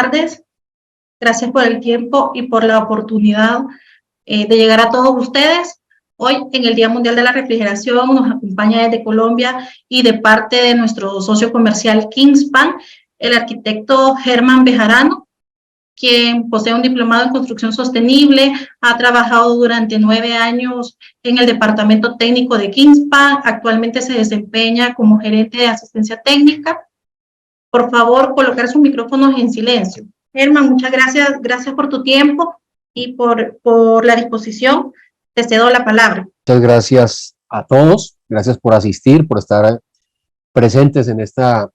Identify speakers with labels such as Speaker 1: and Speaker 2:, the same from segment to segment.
Speaker 1: tardes. Gracias por el tiempo y por la oportunidad de llegar a todos ustedes. Hoy, en el Día Mundial de la Refrigeración, nos acompaña desde Colombia y de parte de nuestro socio comercial Kingspan, el arquitecto Germán Bejarano, quien posee un diplomado en construcción sostenible, ha trabajado durante 9 años en el departamento técnico de Kingspan, actualmente se desempeña como gerente de asistencia técnica. Por favor, colocar sus micrófonos en silencio. Germán, muchas gracias por tu tiempo y por la disposición. Te cedo la palabra.
Speaker 2: Muchas gracias a todos, gracias por asistir, por estar presentes en esta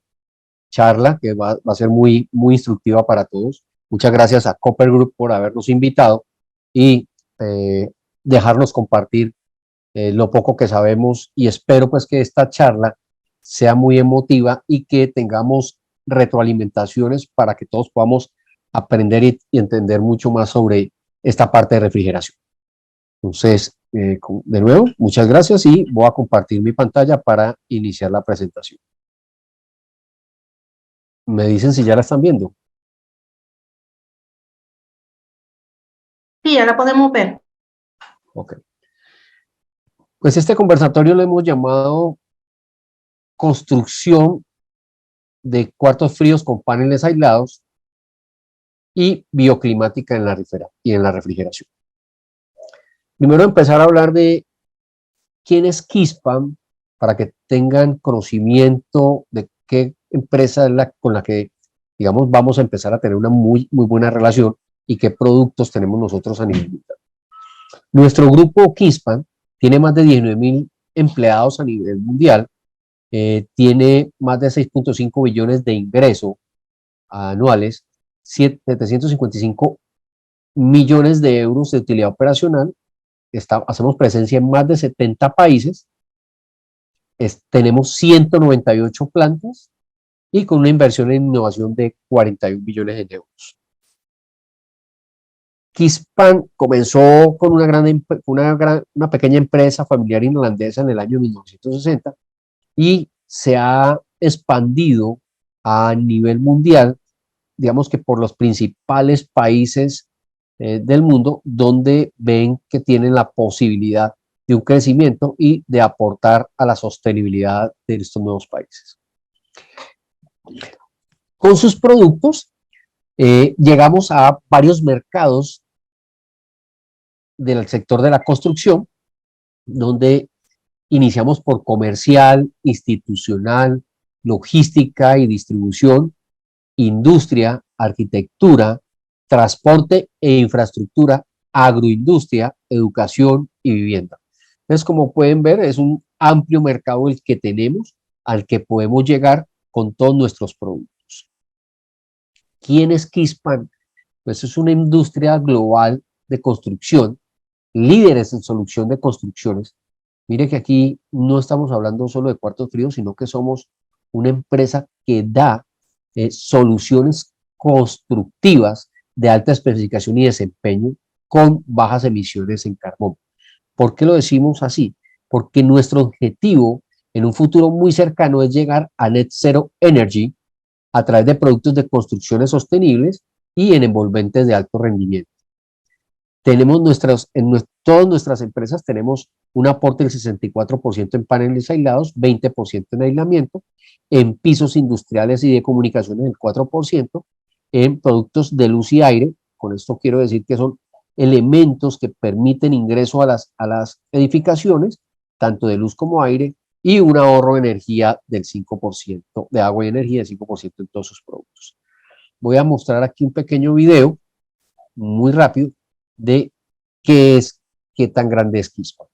Speaker 2: charla que va a ser muy instructiva para todos. Muchas gracias a Copper Group por habernos invitado y dejarnos compartir lo poco que sabemos, y espero pues que esta charla sea muy emotiva y que tengamos retroalimentaciones para que todos podamos aprender y entender mucho más sobre esta parte de refrigeración. Entonces, de nuevo, muchas gracias y voy a compartir mi pantalla para iniciar la presentación. Me dicen si ya la están viendo.
Speaker 1: Sí, ya la podemos ver.
Speaker 2: Ok. Pues este conversatorio lo hemos llamado construcción de cuartos fríos con paneles aislados y bioclimática en la refrigeración. Primero empezar a hablar de quién es Kingspan, para que tengan conocimiento de qué empresa es con la que, digamos, vamos a empezar a tener una muy buena relación y qué productos tenemos nosotros a nivel mundial. Nuestro grupo Kingspan tiene más de 19.000 empleados a nivel mundial, tiene más de 6.5 billones de ingresos anuales, 755 millones de euros de utilidad operacional, hacemos presencia en más de 70 países, tenemos 198 plantas y con una inversión en innovación de 41 billones de euros. Kingspan comenzó con una pequeña empresa familiar irlandesa en el año 1960 y se ha expandido a nivel mundial, digamos que por los principales países del mundo, donde ven que tienen la posibilidad de un crecimiento y de aportar a la sostenibilidad de estos nuevos países. Con sus productos llegamos a varios mercados del sector de la construcción, donde iniciamos por comercial, institucional, logística y distribución, industria, arquitectura, transporte e infraestructura, agroindustria, educación y vivienda. Entonces, como pueden ver, es un amplio mercado el que tenemos, al que podemos llegar con todos nuestros productos. ¿Quién es Kingspan? Pues es una industria global de construcción, líderes en solución de construcciones. Mire que aquí no estamos hablando solo de cuartos fríos, sino que somos una empresa que da soluciones constructivas de alta especificación y desempeño con bajas emisiones en carbón. ¿Por qué lo decimos así? Porque nuestro objetivo en un futuro muy cercano es llegar a Net Zero Energy a través de productos de construcciones sostenibles y en envolventes de alto rendimiento. Tenemos todas nuestras empresas tenemos un aporte del 64% en paneles aislados, 20% en aislamiento, en pisos industriales y de comunicaciones el 4%, en productos de luz y aire. Con esto quiero decir que son elementos que permiten ingreso a las edificaciones, tanto de luz como aire, y un ahorro de energía del 5%, de agua y energía del 5% en todos sus productos. Voy a mostrar aquí un pequeño video, muy rápido, de qué tan grande es Kingspan.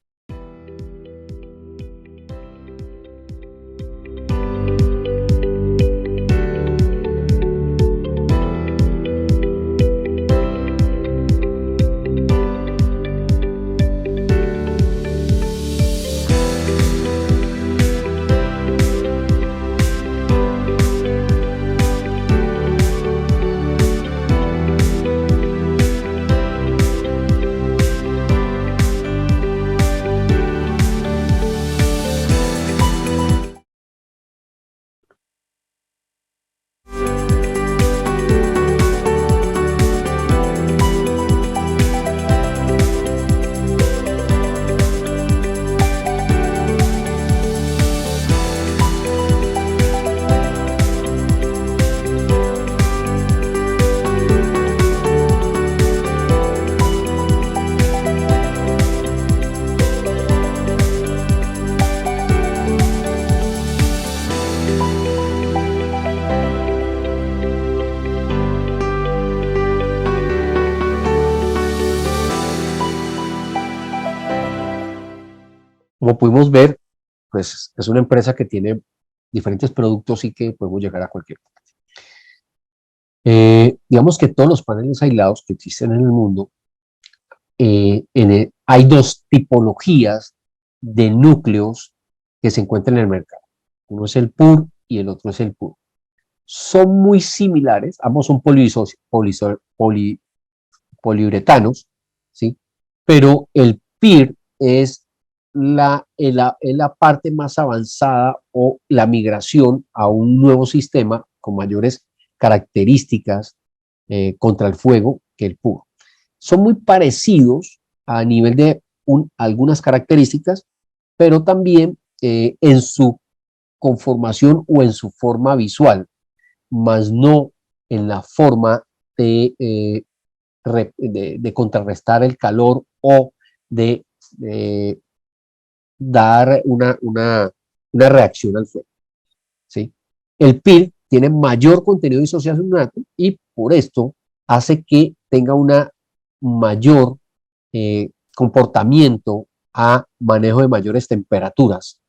Speaker 2: Como pudimos ver, pues es una empresa que tiene diferentes productos y que podemos llegar a cualquier parte. Digamos que todos los paneles aislados que existen en el mundo, hay dos tipologías de núcleos que se encuentran en el mercado. Uno es el PUR y el otro es el PUR. Son muy similares, ambos son poliuretanos, ¿sí? Pero el PIR es la parte más avanzada o la migración a un nuevo sistema con mayores características contra el fuego que el PUR. Son muy parecidos a nivel de algunas características, pero también en su conformación o en su forma visual, más no en la forma de contrarrestar el calor o de dar una reacción al fuego, ¿sí? El PIR tiene mayor contenido isocianato y por esto hace que tenga una mayor comportamiento a manejo de mayores temperaturas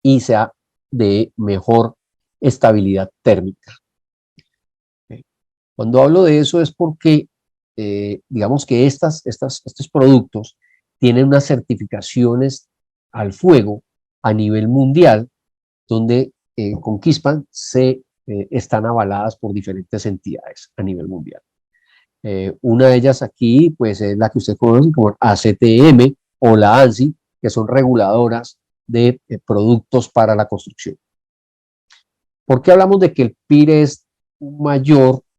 Speaker 2: y sea de mejor estabilidad térmica. Cuando hablo de eso es porque digamos que estos productos tienen unas certificaciones al fuego a nivel mundial, donde con Kispan están avaladas por diferentes entidades a nivel mundial. Una de ellas aquí, pues es la que usted conoce como ACTM o la ANSI, que son reguladoras de productos para la construcción. ¿Por qué hablamos de que el PIR es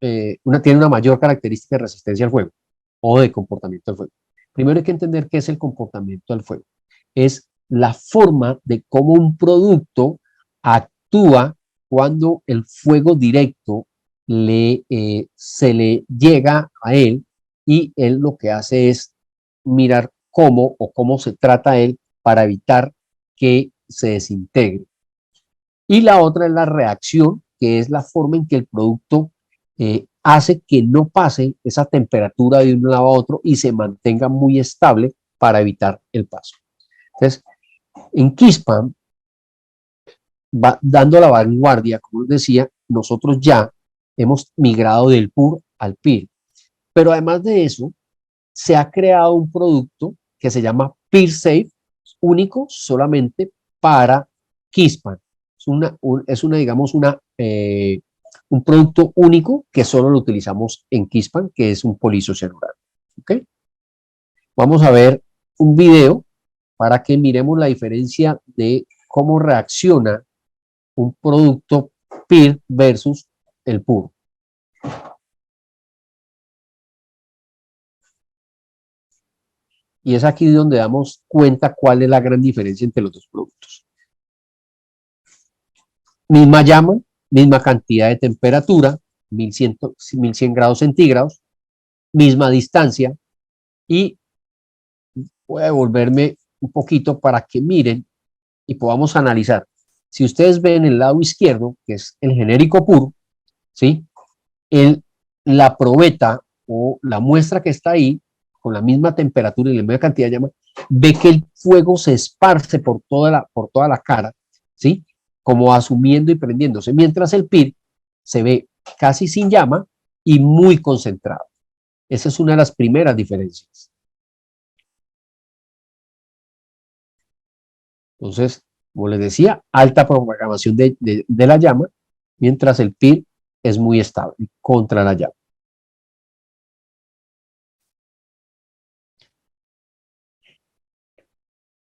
Speaker 2: tiene una mayor característica de resistencia al fuego o de comportamiento al fuego? Primero hay que entender qué es el comportamiento al fuego. Es la forma de cómo un producto actúa cuando el fuego directo se le llega a él y él lo que hace es mirar cómo se trata él para evitar que se desintegre. Y la otra es la reacción, que es la forma en que el producto hace que no pase esa temperatura de un lado a otro y se mantenga muy estable para evitar el paso. Entonces, en Kispan, dando la vanguardia, como les decía, nosotros ya hemos migrado del PUR al PIR. Pero además de eso, se ha creado un producto que se llama PIR Safe, único solamente para Kispan. Digamos, un producto único que solo lo utilizamos en Kispan, que es un poliisocianurato. ¿Okay? Vamos a ver un video para que miremos la diferencia de cómo reacciona un producto PIR versus el PUR. Y es aquí donde damos cuenta cuál es la gran diferencia entre los dos productos. Misma llama, misma cantidad de temperatura, 1100 grados centígrados, misma distancia, y voy a devolverme un poquito para que miren y podamos analizar. Si ustedes ven el lado izquierdo, que es el genérico PUR, ¿sí? La probeta o la muestra que está ahí, con la misma temperatura y la misma cantidad de llama, ve que el fuego se esparce por toda la cara, ¿sí? Como asumiendo y prendiéndose, mientras el PIR se ve casi sin llama y muy concentrado. Esa es una de las primeras diferencias. Entonces, como les decía, alta propagación de la llama, mientras el PIR es muy estable contra la llama.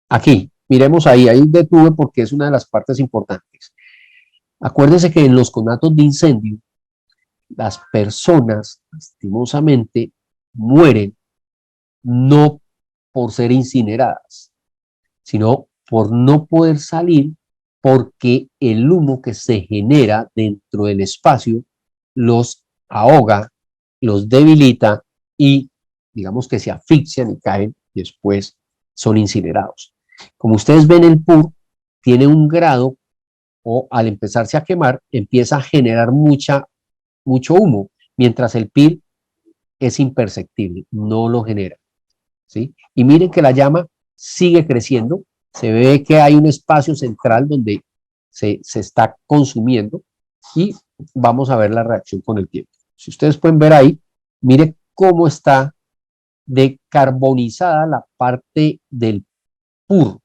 Speaker 2: Aquí, miremos ahí detuve porque es una de las partes importantes. Acuérdense que en los conatos de incendio, las personas, lastimosamente, mueren no por ser incineradas, sino por no poder salir porque el humo que se genera dentro del espacio los ahoga, los debilita y digamos que se asfixian y caen y después son incinerados. Como ustedes ven, el PUR tiene un grado o al empezarse a quemar empieza a generar mucho humo, mientras el PIR es imperceptible, no lo genera, ¿sí? Y miren que la llama sigue creciendo Se ve que hay un espacio central donde se está consumiendo y vamos a ver la reacción con el tiempo. Si ustedes pueden ver ahí, mire cómo está decarbonizada la parte del PUR,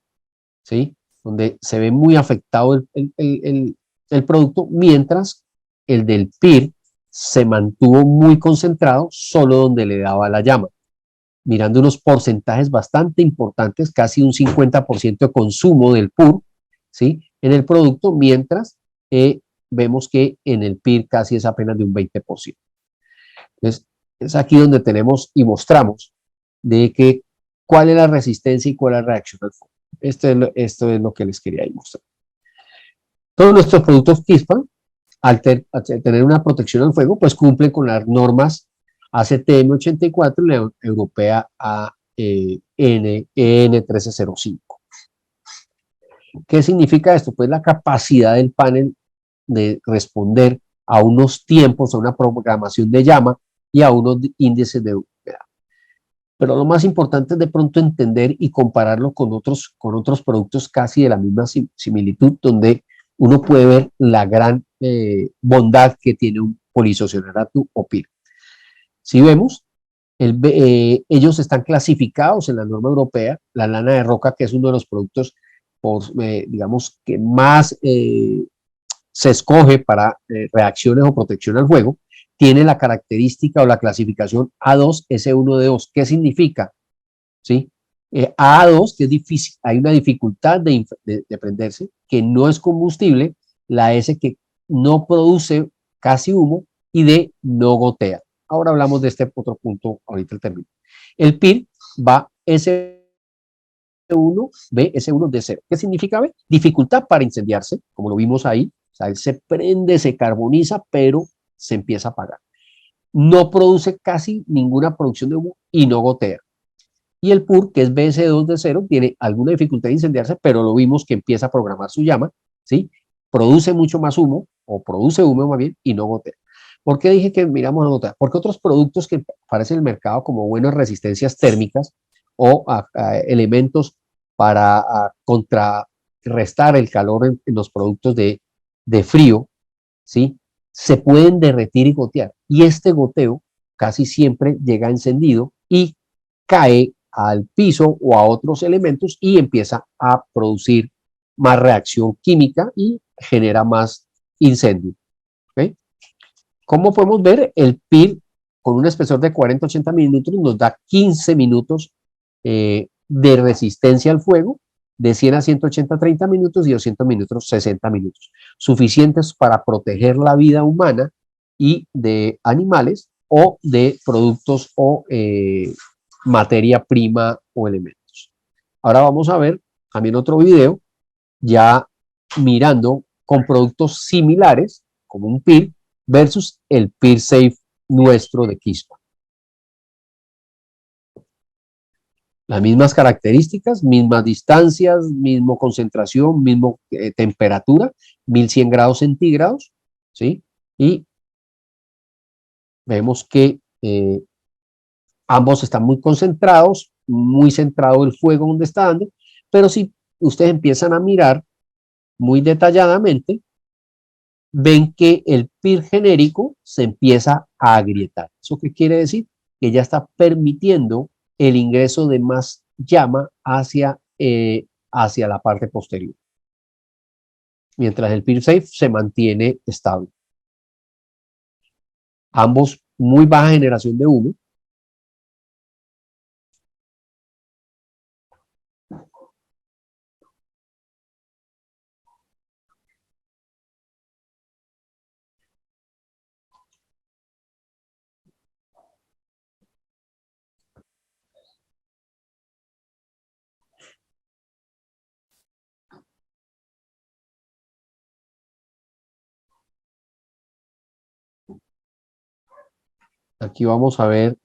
Speaker 2: ¿sí? Donde se ve muy afectado el producto, mientras el del PIR se mantuvo muy concentrado solo donde le daba la llama, mirando unos porcentajes bastante importantes, casi un 50% de consumo del PUR, ¿sí? En el producto, mientras vemos que en el PIR casi es apenas de un 20%. Entonces, es aquí donde tenemos y mostramos de que cuál es la resistencia y cuál es la reacción al fuego. Esto es lo que les quería mostrar. Todos nuestros productos KISPA, al tener una protección al fuego, pues cumplen con las normas ACTM 84 y la europea EN 1305. ¿Qué significa esto? Pues la capacidad del panel de responder a unos tiempos, a una programación de llama y a unos índices de humedad. Pero lo más importante es de pronto entender y compararlo con otros productos casi de la misma similitud, donde uno puede ver la gran bondad que tiene un poliisocianato o PIR. Si vemos, ellos están clasificados en la norma europea, la lana de roca, que es uno de los productos, digamos, que más se escoge para reacciones o protección al fuego, tiene la característica o la clasificación A2S1D2. ¿Qué significa? ¿Sí? A2, que es difícil, hay una dificultad de prenderse, que no es combustible, la S que no produce casi humo y D no gotea. Ahora hablamos de este otro punto, ahorita el término. El PIR va S1, B, S1, D0. ¿Qué significa B? Dificultad para incendiarse, como lo vimos ahí. O sea, él se prende, se carboniza, pero se empieza a apagar. No produce casi ninguna producción de humo y no gotea. Y el PUR, que es BS2D0, tiene alguna dificultad de incendiarse, pero lo vimos que empieza a programar su llama, ¿sí? Produce mucho más humo, o produce humo más bien, y no gotea. ¿Por qué dije que miramos a gotea? Porque otros productos que aparecen en el mercado como buenas resistencias térmicas o elementos para contrarrestar el calor en los productos de frío, ¿sí? Se pueden derretir y gotear. Y este goteo casi siempre llega encendido y cae al piso o a otros elementos y empieza a producir más reacción química y genera más incendio. ¿Okay? Como podemos ver, el PIR con un espesor de 40-80 minutos nos da 15 minutos de resistencia al fuego, de 100 a 180, 30 minutos y 200 minutos, 60 minutos, suficientes para proteger la vida humana y de animales o de productos o materia prima o elementos. Ahora vamos a ver también otro video ya mirando con productos similares como un PIR versus el PIR Safe nuestro de KISPA. Las mismas características, mismas distancias, misma concentración, misma temperatura, 1100 grados centígrados, ¿sí? Y vemos que ambos están muy concentrados, muy centrado el fuego donde está dando, pero si ustedes empiezan a mirar muy detalladamente, ven que el PIR genérico se empieza a agrietar. ¿Eso qué quiere decir? Que ya está permitiendo el ingreso de más llama hacia la parte posterior. Mientras el PIR Safe se mantiene estable. Ambos muy baja generación de humo. Aquí vamos a ver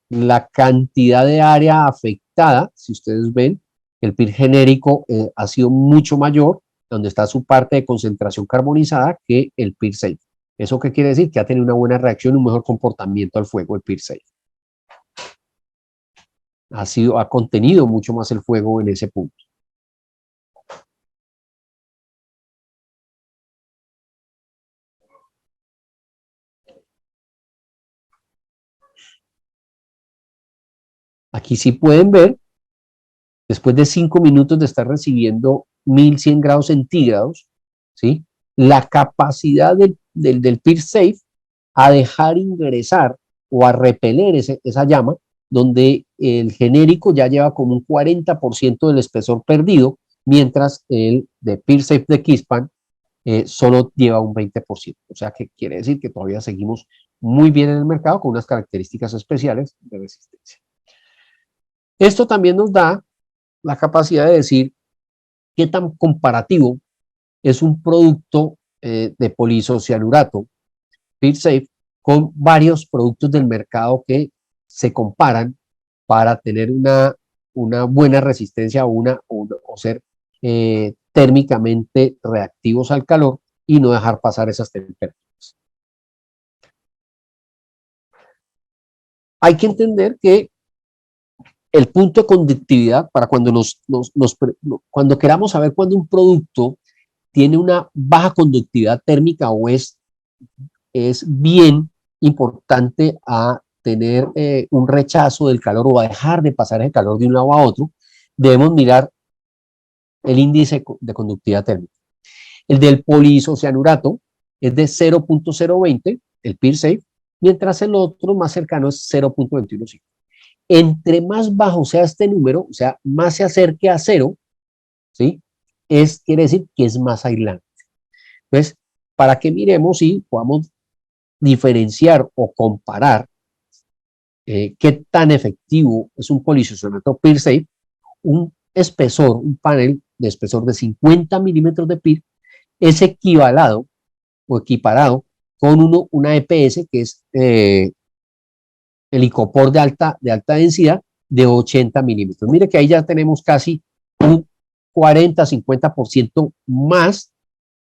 Speaker 2: la cantidad de área afectada. Si ustedes ven, el PIR genérico ha sido mucho mayor, donde está su parte de concentración carbonizada, que el PIR Safe. ¿Eso qué quiere decir? Que ha tenido una buena reacción y un mejor comportamiento al fuego el PIR Safe. Ha contenido mucho más el fuego en ese punto. Aquí sí pueden ver, después de 5 minutos de estar recibiendo 1100 grados centígrados, ¿sí? La capacidad del PeerSafe a dejar ingresar o a repeler esa llama, donde el genérico ya lleva como un 40% del espesor perdido, mientras el de PeerSafe de Kispan solo lleva un 20%. O sea que quiere decir que todavía seguimos muy bien en el mercado con unas características especiales de resistencia. Esto también nos da la capacidad de decir qué tan comparativo es un producto de polisocianurato, PeerSafe, con varios productos del mercado que se comparan para tener una buena resistencia o ser térmicamente reactivos al calor y no dejar pasar esas temperaturas. Hay que entender que el punto de conductividad para cuando queramos saber cuándo un producto tiene una baja conductividad térmica o es bien importante a tener un rechazo del calor o a dejar de pasar el calor de un lado a otro, debemos mirar el índice de conductividad térmica. El del polisocianurato es de 0.020, el PeerSafe, mientras el otro más cercano es 0.215. Entre más bajo sea este número, o sea, más se acerque a cero, ¿sí? Quiere decir que es más aislante. Entonces, para que miremos y podamos diferenciar o comparar qué tan efectivo es un polisocianato PeerSafe, un espesor, un panel de espesor de 50 milímetros de PIR es equivalado o equiparado con una EPS que es el icopor de alta densidad de 80 milímetros. Mire que ahí ya tenemos casi un 40-50% más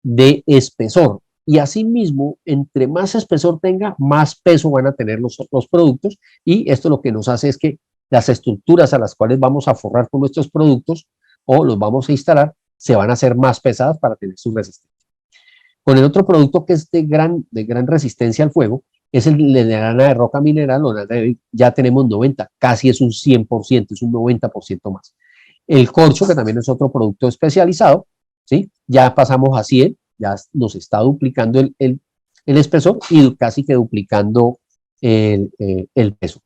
Speaker 2: de espesor. Y asimismo, entre más espesor tenga, más peso van a tener los productos. Y esto lo que nos hace es que las estructuras a las cuales vamos a forrar con nuestros productos o los vamos a instalar se van a hacer más pesadas para tener su resistencia. Con el otro producto que es de gran resistencia al fuego, es el de lana de roca mineral, o ya tenemos 90, casi es un 100%, es un 90% más. El corcho, que también es otro producto especializado, ¿sí? Ya pasamos a 100, ya nos está duplicando el espesor y casi que duplicando el peso.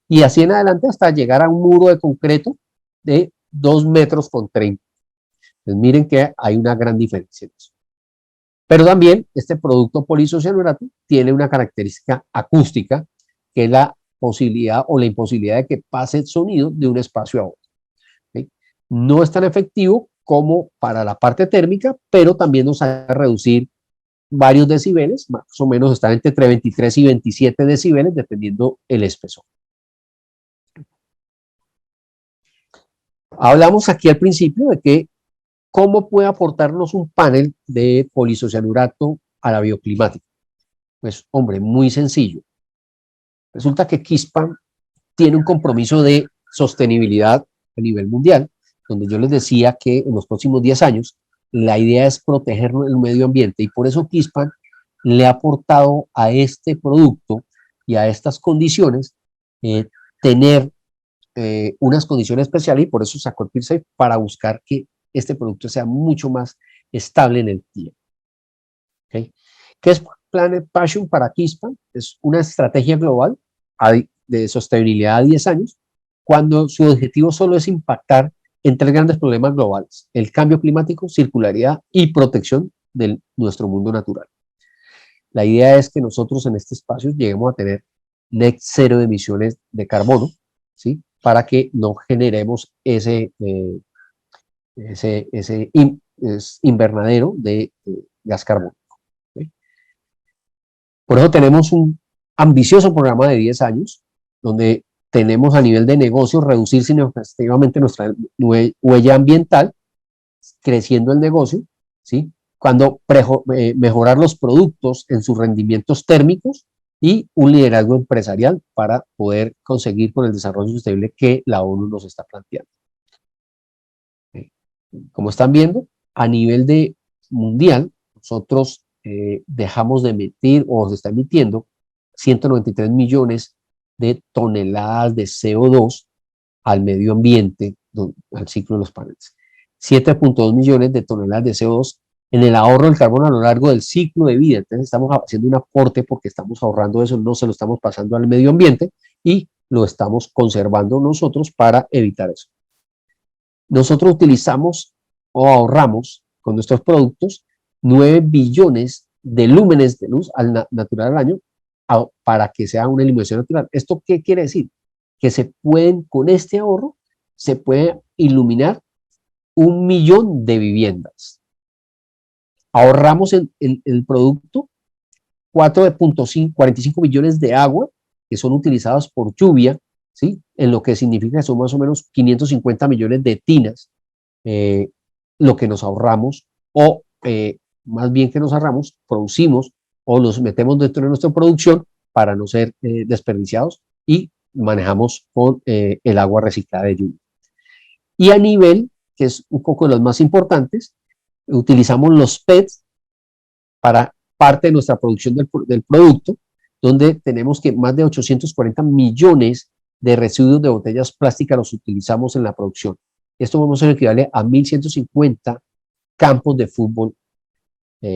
Speaker 2: Y así en adelante hasta llegar a un muro de concreto de 2,30 metros. Entonces miren que hay una gran diferencia en eso. Pero también este producto polisocianurato tiene una característica acústica, que es la posibilidad o la imposibilidad de que pase el sonido de un espacio a otro. ¿Sí? No es tan efectivo como para la parte térmica, pero también nos hace reducir varios decibeles, más o menos están entre 23 y 27 decibeles, dependiendo el espesor. Hablamos aquí al principio de que cómo puede aportarnos un panel de polisocianurato a la bioclimática. Pues, hombre, muy sencillo. Resulta que Kispan tiene un compromiso de sostenibilidad a nivel mundial, donde yo les decía que en los próximos 10 años la idea es proteger el medio ambiente y por eso Kispan le ha aportado a este producto y a estas condiciones tener unas condiciones especiales y por eso sacó el PeerSafe para buscar que este producto sea mucho más estable en el tiempo. ¿Okay? ¿Qué es Planet Passion para Kispan? Es una estrategia global de sostenibilidad a 10 años, cuando su objetivo solo es impactar en 3 grandes problemas globales: el cambio climático, circularidad y protección de nuestro mundo natural. La idea es que nosotros en este espacio lleguemos a tener net cero de emisiones de carbono, ¿sí? Para que no generemos ese invernadero de gas carbónico. ¿Sí? Por eso tenemos un ambicioso programa de 10 años, donde tenemos a nivel de negocio reducir significativamente nuestra huella ambiental, creciendo el negocio, ¿sí? Cuando mejorar los productos en sus rendimientos térmicos y un liderazgo empresarial para poder conseguir con el desarrollo sostenible que la ONU nos está planteando. Como están viendo, a nivel de mundial, nosotros dejamos de emitir o se está emitiendo 193 millones de toneladas de CO2 al medio ambiente, al ciclo de los paneles. 7.2 millones de toneladas de CO2 en el ahorro del carbono a lo largo del ciclo de vida. Entonces estamos haciendo un aporte porque estamos ahorrando eso, no se lo estamos pasando al medio ambiente y lo estamos conservando nosotros para evitar eso. Nosotros utilizamos o ahorramos con nuestros productos 9 billones de lúmenes de luz natural al año para que sea una iluminación natural. ¿Esto qué quiere decir? Que se pueden, con este ahorro, se puede iluminar 1 millón de viviendas. Ahorramos en el producto 4.45 millones de agua que son utilizadas por lluvia, ¿sí? En lo que significa que son más o menos 550 millones de tinas, lo que nos ahorramos, o más bien que nos ahorramos, producimos o los metemos dentro de nuestra producción para no ser desperdiciados y manejamos con el agua reciclada de lluvia. Y a nivel, que es un poco de los más importantes, utilizamos los PETs para parte de nuestra producción del producto, donde tenemos que más de 840 millones de residuos de botellas plásticas los utilizamos en la producción. Esto vamos a equivale a 1.150 campos de fútbol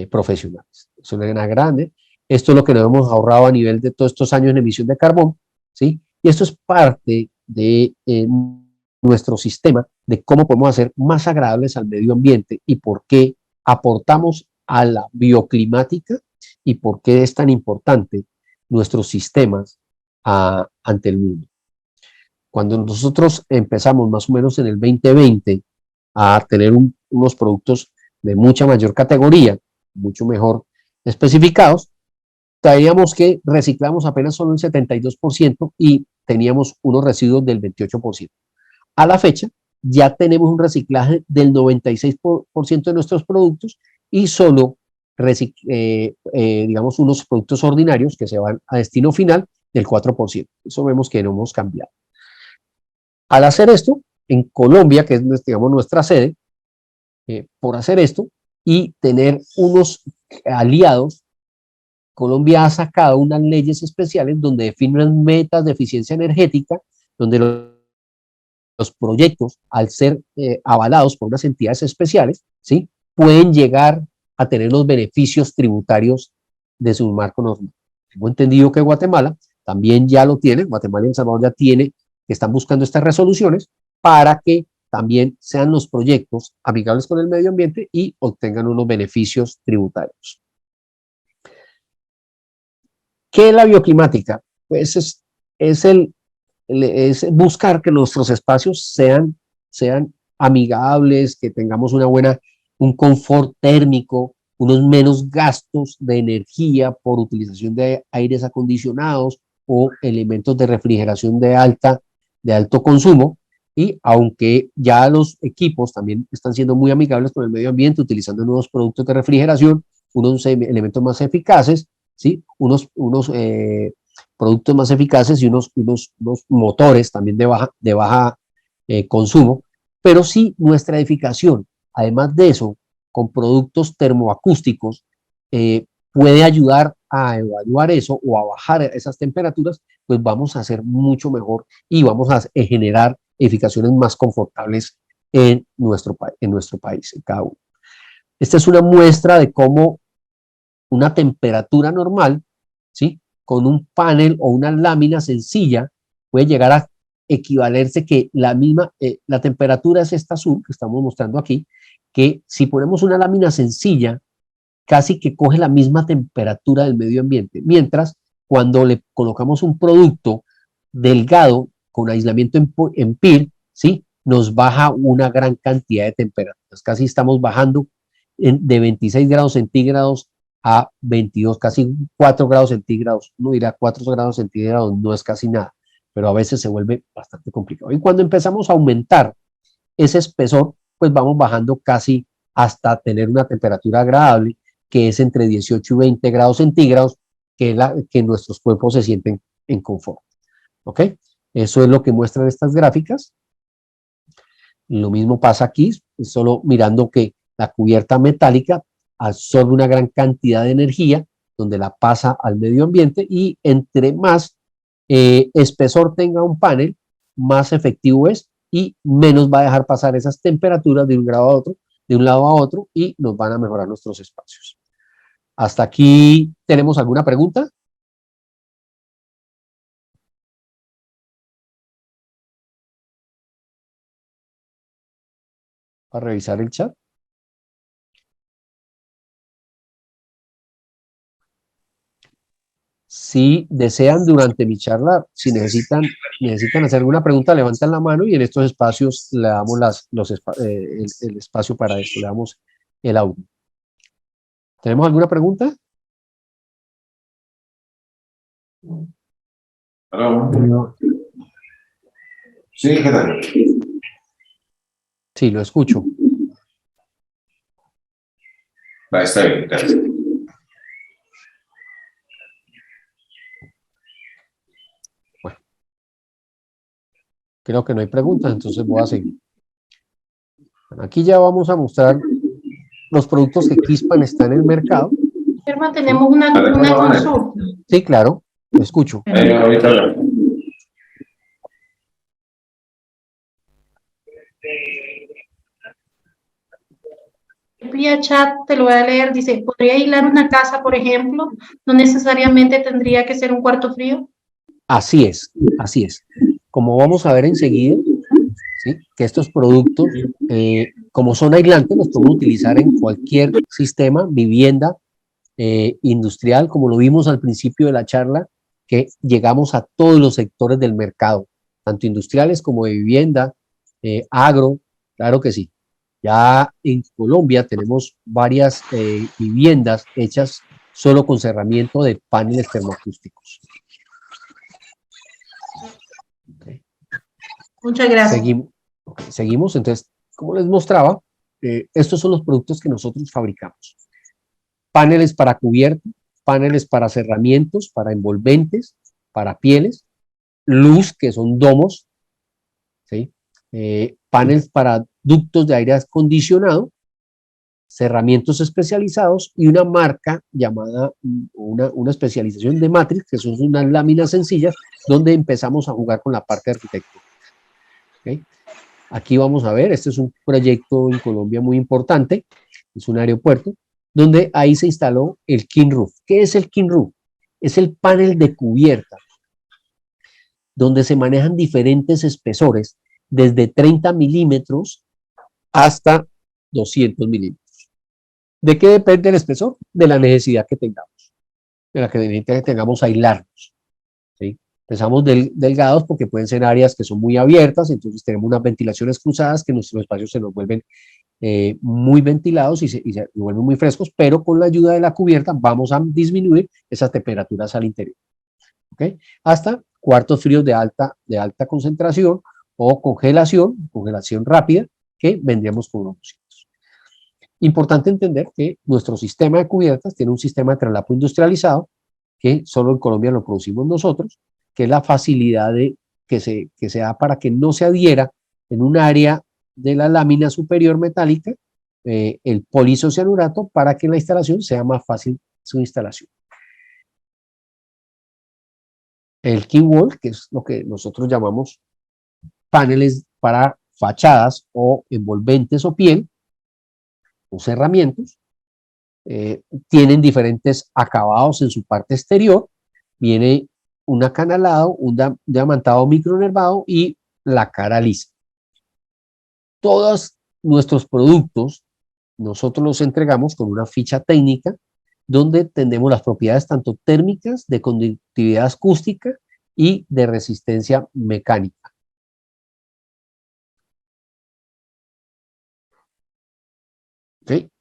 Speaker 2: profesionales. Es una grande. Esto es lo que nos hemos ahorrado a nivel de todos estos años en emisión de carbón, ¿sí? Y esto es parte de nuestro sistema de cómo podemos hacer más agradables al medio ambiente y por qué aportamos a la bioclimática y por qué es tan importante nuestros sistemas ante el mundo. Cuando nosotros empezamos más o menos en el 2020 a tener unos productos de mucha mayor categoría, mucho mejor especificados, sabíamos que reciclamos apenas solo el 72% y teníamos unos residuos del 28%. A la fecha, ya tenemos un reciclaje del 96% de nuestros productos y solo, digamos, unos productos ordinarios que se van a destino final del 4%. Eso vemos que no hemos cambiado. Al hacer esto, en Colombia, que es, digamos, nuestra sede, por hacer esto y tener unos aliados, Colombia ha sacado unas leyes especiales donde definen metas de eficiencia energética, donde los proyectos, al ser avalados por unas entidades especiales, ¿sí? Pueden llegar a tener los beneficios tributarios de su marco normal. Tengo entendido que Guatemala también ya lo tiene, Guatemala y El Salvador ya tiene, que están buscando estas resoluciones para que también sean los proyectos amigables con el medio ambiente y obtengan unos beneficios tributarios. ¿Qué es la bioclimática? Pues es buscar que nuestros espacios sean amigables, que tengamos un confort térmico, unos menos gastos de energía por utilización de aires acondicionados o elementos de refrigeración de alto consumo. Y aunque ya los equipos también están siendo muy amigables con el medio ambiente, utilizando nuevos productos de refrigeración, unos elementos más eficaces, ¿sí? unos productos más eficaces y unos motores también de baja consumo, pero sí nuestra edificación, además de eso, con productos termoacústicos, puede ayudar a evaluar eso o a bajar esas temperaturas, pues vamos a hacer mucho mejor y vamos a generar edificaciones más confortables en nuestro país, en cada uno. Esta es una muestra de cómo una temperatura normal, ¿sí? Con un panel o una lámina sencilla puede llegar a equivalerse que la temperatura es esta azul que estamos mostrando aquí, que si ponemos una lámina sencilla, casi que coge la misma temperatura del medio ambiente, mientras cuando le colocamos un producto delgado con aislamiento en PIR, ¿sí? Nos baja una gran cantidad de temperaturas, casi estamos bajando de 26 grados centígrados a 22, casi 4 grados centígrados. Uno dirá 4 grados centígrados no es casi nada, pero a veces se vuelve bastante complicado. Y cuando empezamos a aumentar ese espesor, pues vamos bajando casi hasta tener una temperatura agradable, que es entre 18 y 20 grados centígrados, que es la que nuestros cuerpos se sienten en confort. ¿Ok? Eso es lo que muestran estas gráficas. Lo mismo pasa aquí, solo mirando que la cubierta metálica absorbe una gran cantidad de energía, donde la pasa al medio ambiente, y entre más espesor tenga un panel, más efectivo es y menos va a dejar pasar esas temperaturas de un grado a otro, de un lado a otro, y nos van a mejorar nuestros espacios. ¿Hasta aquí tenemos alguna pregunta? Para revisar el chat. Si desean durante mi charla, si necesitan hacer alguna pregunta, levantan la mano y en estos espacios le damos el espacio para esto, le damos el audio. ¿Tenemos alguna pregunta?
Speaker 3: Aló. Sí, ¿qué tal?
Speaker 2: Sí, lo escucho.
Speaker 3: Va, está bien, gracias.
Speaker 2: Creo que no hay preguntas, entonces voy a seguir. Bueno, aquí ya vamos a mostrar los productos que Quispan está en el mercado.
Speaker 1: Germán, tenemos una consulta.
Speaker 2: Sí, claro, lo escucho.
Speaker 3: Ahorita hablo.
Speaker 1: Vía chat te lo voy a leer, dice, ¿podría aislar una casa, por ejemplo? No necesariamente tendría que ser un cuarto frío.
Speaker 2: Así es, así es. Como vamos a ver enseguida, ¿sí?, que estos productos, como son aislantes, los podemos utilizar en cualquier sistema, vivienda, industrial, como lo vimos al principio de la charla, que llegamos a todos los sectores del mercado, tanto industriales como de vivienda, agro, claro que sí. Ya en Colombia tenemos varias viviendas hechas solo con cerramiento de paneles termoacústicos. Okay.
Speaker 1: Muchas gracias.
Speaker 2: Seguimos, entonces, como les mostraba, estos son los productos que nosotros fabricamos. Paneles para cubierta, paneles para cerramientos, para envolventes, para pieles, luz, que son domos, ¿sí?, paneles para ductos de aire acondicionado, cerramientos especializados y una marca llamada, una especialización de Matrix, que son unas láminas sencillas donde empezamos a jugar con la parte arquitectónica. ¿Okay? Aquí vamos a ver, este es un proyecto en Colombia muy importante, es un aeropuerto, donde ahí se instaló el King Roof. ¿Qué es el King Roof? Es el panel de cubierta, donde se manejan diferentes espesores, desde 30 milímetros hasta 200 milímetros. ¿De qué depende el espesor? De la necesidad que tengamos, de la necesidad que tengamos aislarnos. ¿Sí? Empezamos delgados porque pueden ser áreas que son muy abiertas, entonces tenemos unas ventilaciones cruzadas que nuestros espacios se nos vuelven muy ventilados y se vuelven muy frescos, pero con la ayuda de la cubierta vamos a disminuir esas temperaturas al interior. ¿Okay? Hasta cuartos fríos de alta concentración o congelación rápida, que vendríamos con unos 200. Importante entender que nuestro sistema de cubiertas tiene un sistema de traslapo industrializado, que solo en Colombia lo producimos nosotros, que es la facilidad que se da para que no se adhiera en un área de la lámina superior metálica el polisocianurato, para que en la instalación sea más fácil su instalación. El King Wall, que es lo que nosotros llamamos paneles para fachadas o envolventes o piel, o cerramientos, tienen diferentes acabados en su parte exterior. Viene un acanalado, un diamantado micronervado y la cara lisa. Todos nuestros productos nosotros los entregamos con una ficha técnica donde tenemos las propiedades tanto térmicas, de conductividad acústica y de resistencia mecánica. ¿Okay?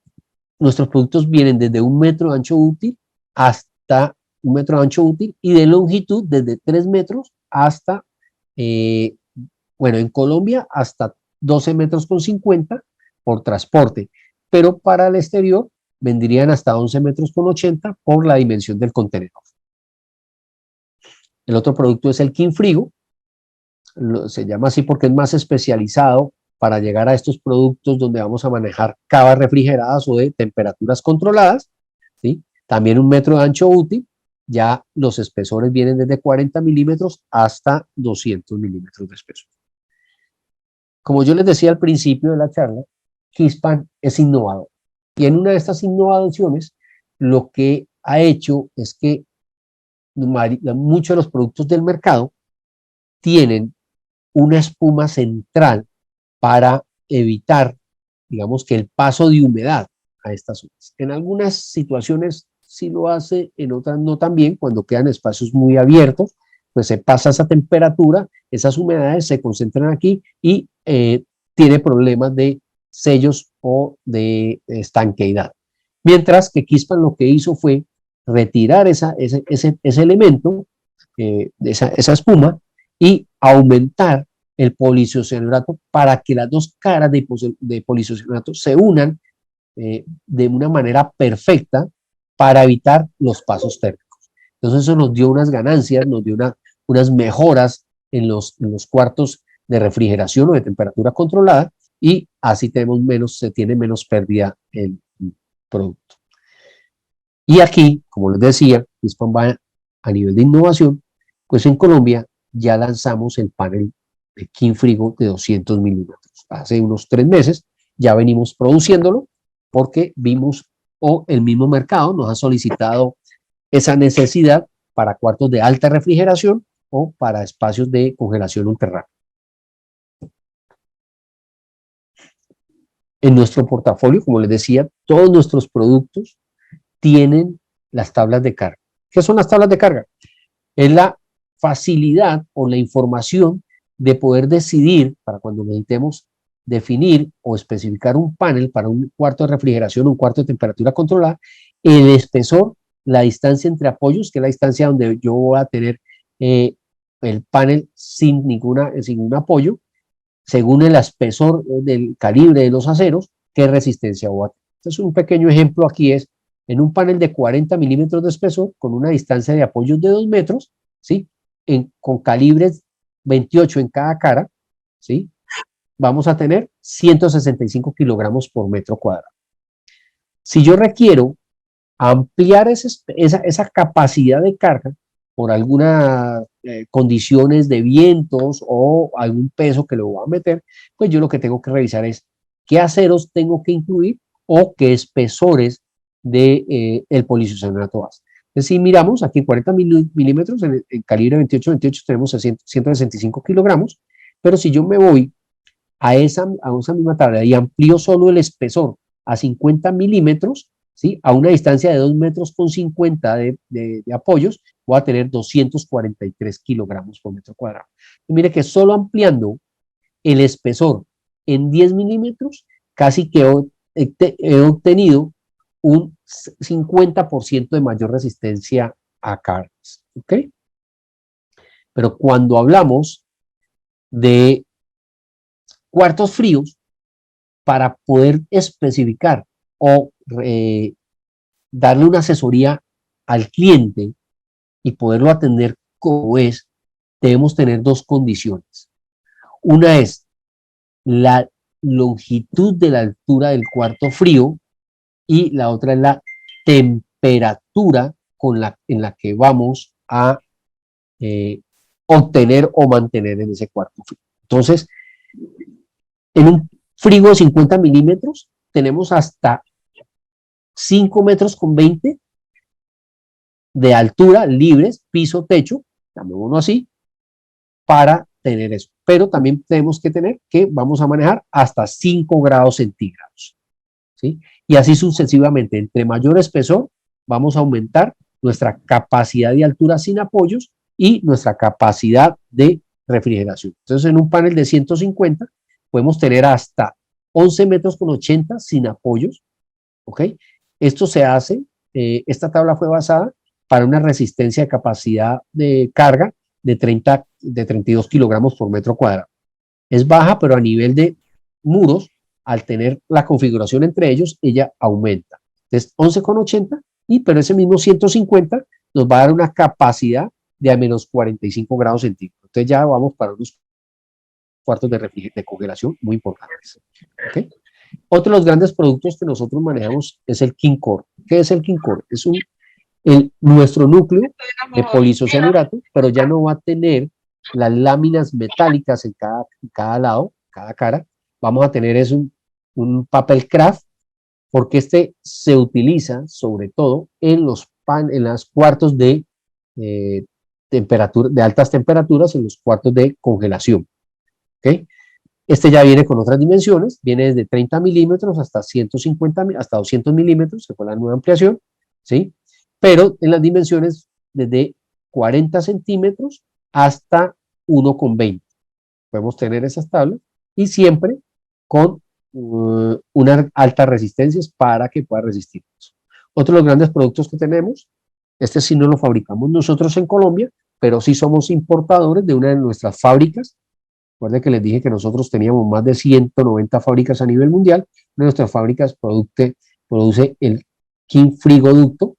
Speaker 2: Nuestros productos vienen desde 1 metro de ancho útil hasta 1 metro de ancho útil y de longitud desde 3 metros hasta, bueno, en Colombia hasta 12 metros con 50 por transporte, pero para el exterior vendrían hasta 11 metros con 80 por la dimensión del contenedor. El otro producto es el King Frigo, se llama así porque es más especializado para llegar a estos productos donde vamos a manejar cavas refrigeradas o de temperaturas controladas, ¿sí? También 1 metro de ancho útil, Ya los espesores vienen desde 40 milímetros hasta 200 milímetros de espesor. Como yo les decía al principio de la charla, Kingspan es innovador. Y en una de estas innovaciones, lo que ha hecho es que muchos de los productos del mercado tienen una espuma central para evitar, digamos, que el paso de humedad a estas zonas. En algunas situaciones sí lo hace, en otras no tan bien. Cuando quedan espacios muy abiertos, pues se pasa esa temperatura, esas humedades se concentran aquí y tiene problemas de sellos o de estanqueidad. Mientras que Kingspan lo que hizo fue retirar ese elemento, esa espuma, y aumentar el poliisocianato para que las dos caras de poliisocianato se unan de una manera perfecta para evitar los pasos térmicos. Entonces eso nos dio unas ganancias, nos dio unas mejoras en los cuartos de refrigeración o de temperatura controlada, y así se tiene menos pérdida en el producto. Y aquí, como les decía, Kingspan va a nivel de innovación, pues en Colombia ya lanzamos el panel de Kinfrigo de 200 milímetros. Hace unos 3 meses ya venimos produciéndolo porque vimos o el mismo mercado nos ha solicitado esa necesidad para cuartos de alta refrigeración o para espacios de congelación ultrarrápida. En nuestro portafolio, como les decía, todos nuestros productos tienen las tablas de carga. ¿Qué son las tablas de carga? Es la facilidad o la información de poder decidir, para cuando necesitemos definir o especificar un panel para un cuarto de refrigeración, un cuarto de temperatura controlada, el espesor, la distancia entre apoyos, que es la distancia donde yo voy a tener el panel sin ningún apoyo, según el espesor del calibre de los aceros, qué resistencia voy a tener. Entonces, un pequeño ejemplo aquí es, en un panel de 40 milímetros de espesor, con una distancia de apoyos de 2 metros, ¿sí? Con calibres 28 en cada cara, ¿sí? Vamos a tener 165 kilogramos por metro cuadrado. Si yo requiero ampliar esa capacidad de carga por algunas condiciones de vientos o algún peso que le voy a meter, pues yo lo que tengo que revisar es qué aceros tengo que incluir o qué espesores de el poliisocianato base. Entonces, si miramos aquí 40 milímetros, en calibre 28-28 tenemos 165 kilogramos, pero si yo me voy a esa misma tabla y amplío solo el espesor a 50 milímetros, ¿sí? A una distancia de 2 metros con 50 de apoyos, voy a tener 243 kilogramos por metro cuadrado. Y mire que solo ampliando el espesor en 10 milímetros, casi que he obtenido un 50% de mayor resistencia a cargas, ¿ok? Pero cuando hablamos de cuartos fríos, para poder especificar o darle una asesoría al cliente y poderlo atender como es, debemos tener dos condiciones. Una es la longitud de la altura del cuarto frío y la otra es la temperatura en la que vamos a obtener o mantener en ese cuarto frío. Entonces, en un frigo de 50 milímetros tenemos hasta 5 metros con 20 de altura libres, piso, techo, llamémoslo así, para tener eso. Pero también tenemos que tener que vamos a manejar hasta 5 grados centígrados, ¿sí? Y así sucesivamente, entre mayor espesor, vamos a aumentar nuestra capacidad de altura sin apoyos y nuestra capacidad de refrigeración. Entonces, en un panel de 150, podemos tener hasta 11 metros con 80 sin apoyos, ¿ok? Esto se hace, esta tabla fue basada para una resistencia de capacidad de carga de 32 kilogramos por metro cuadrado. Es baja, pero a nivel de muros, al tener la configuración entre ellos, ella aumenta. Entonces, 11,80, pero ese mismo 150 nos va a dar una capacidad de a menos 45 grados centígrados. Entonces ya vamos para unos cuartos de congelación muy importantes. ¿Okay? Otro de los grandes productos que nosotros manejamos es el KingCore. ¿Qué es el KingCore? Es un Nuestro núcleo de polisocianurato, pero ya no va a tener las láminas metálicas en cada lado, cada cara. Vamos a tener un papel craft, porque este se utiliza sobre todo en los cuartos de temperatura, de altas temperaturas, en los cuartos de congelación. ¿Okay? Este ya viene con otras dimensiones, viene desde 30 milímetros hasta 150, hasta 200 milímetros, que fue la nueva ampliación, ¿sí? Pero en las dimensiones desde 40 centímetros hasta 1,20. Podemos tener esas tablas y siempre con unas altas resistencias para que pueda resistir. Otro de los grandes productos que tenemos, este sí no lo fabricamos nosotros en Colombia, pero sí somos importadores de una de nuestras fábricas. Recuerden que les dije que nosotros teníamos más de 190 fábricas a nivel mundial. Una de nuestras fábricas produce el King Frigoducto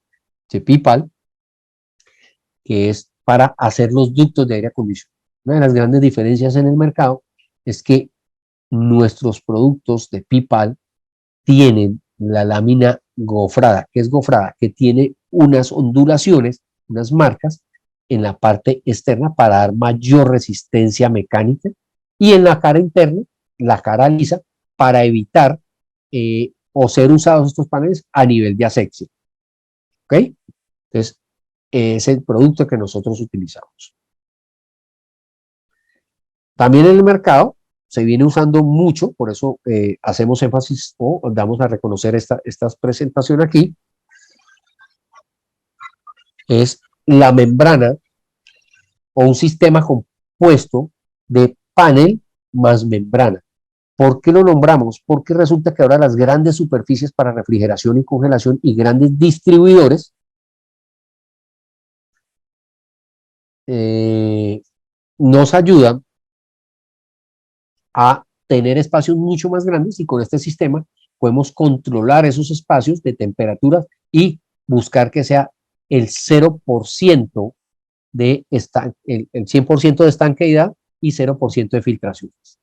Speaker 2: de Pipal, que es para hacer los ductos de aire acondicionado. Una de las grandes diferencias en el mercado es que nuestros productos de Pipal tienen la lámina gofrada. ¿Qué es gofrada? Que tiene unas ondulaciones, unas marcas en la parte externa para dar mayor resistencia mecánica, y en la cara interna, la cara lisa, para evitar o ser usados estos paneles a nivel de asepsia. ¿Ok? Entonces, es el producto que nosotros utilizamos. También en el mercado se viene usando mucho, por eso hacemos énfasis o damos a reconocer esta presentación aquí, es la membrana o un sistema compuesto de panel más membrana. ¿Por qué lo nombramos? Porque resulta que ahora las grandes superficies para refrigeración y congelación y grandes distribuidores nos ayudan a tener espacios mucho más grandes, y con este sistema podemos controlar esos espacios de temperaturas y buscar que sea el 0% de el 100% de estanqueidad y 0% de filtraciones.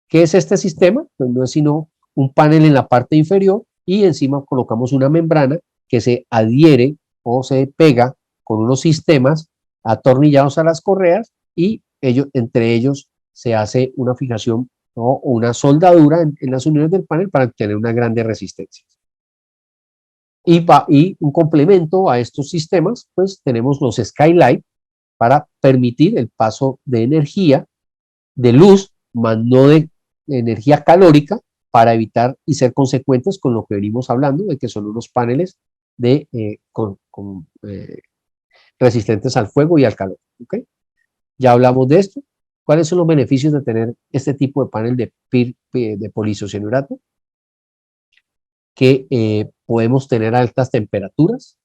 Speaker 2: ¿Qué es este sistema? Pues no es sino un panel en la parte inferior y encima colocamos una membrana que se adhiere o se pega con unos sistemas atornillados a las correas, y entre ellos se hace una fijación o una soldadura en las uniones del panel para obtener una grande resistencia. Y un complemento a estos sistemas, pues tenemos los Skylight para permitir el paso de energía, de luz, más no de energía calórica, para evitar y ser consecuentes con lo que venimos hablando, de que son unos paneles resistentes al fuego y al calor. ¿Okay? Ya hablamos de esto. ¿Cuáles son los beneficios de tener este tipo de panel de polisocianurato? Que podemos tener altas temperaturas,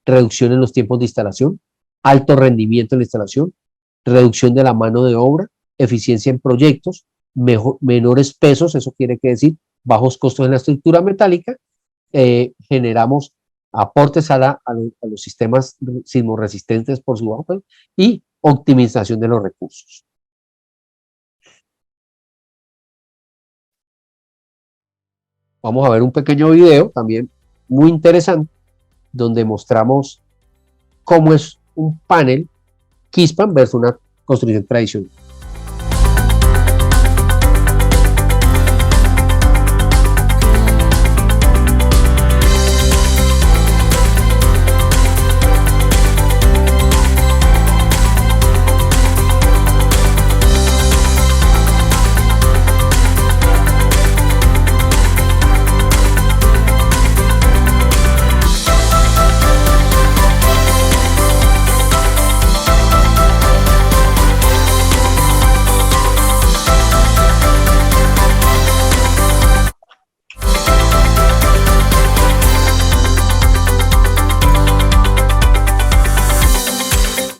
Speaker 2: reducción en los tiempos de instalación, alto rendimiento en la instalación, reducción de la mano de obra, eficiencia en proyectos, menores pesos, eso quiere decir bajos costos en la estructura metálica, generamos aportes a los sistemas sismorresistentes por su bajo, y optimización de los recursos. Vamos a ver un pequeño video también muy interesante, donde mostramos cómo es un panel Kingspan versus una construcción tradicional.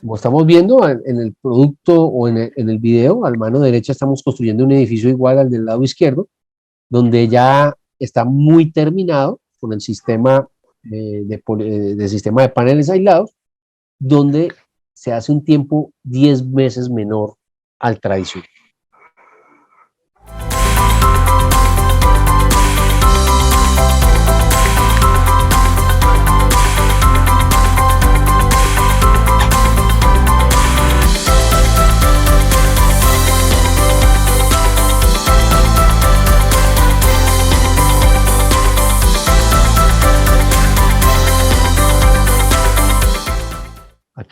Speaker 2: Como estamos viendo en el producto o en el video, a la mano derecha estamos construyendo un edificio igual al del lado izquierdo, donde ya está muy terminado con el sistema sistema de paneles aislados, donde se hace un tiempo 10 veces menor al tradicional.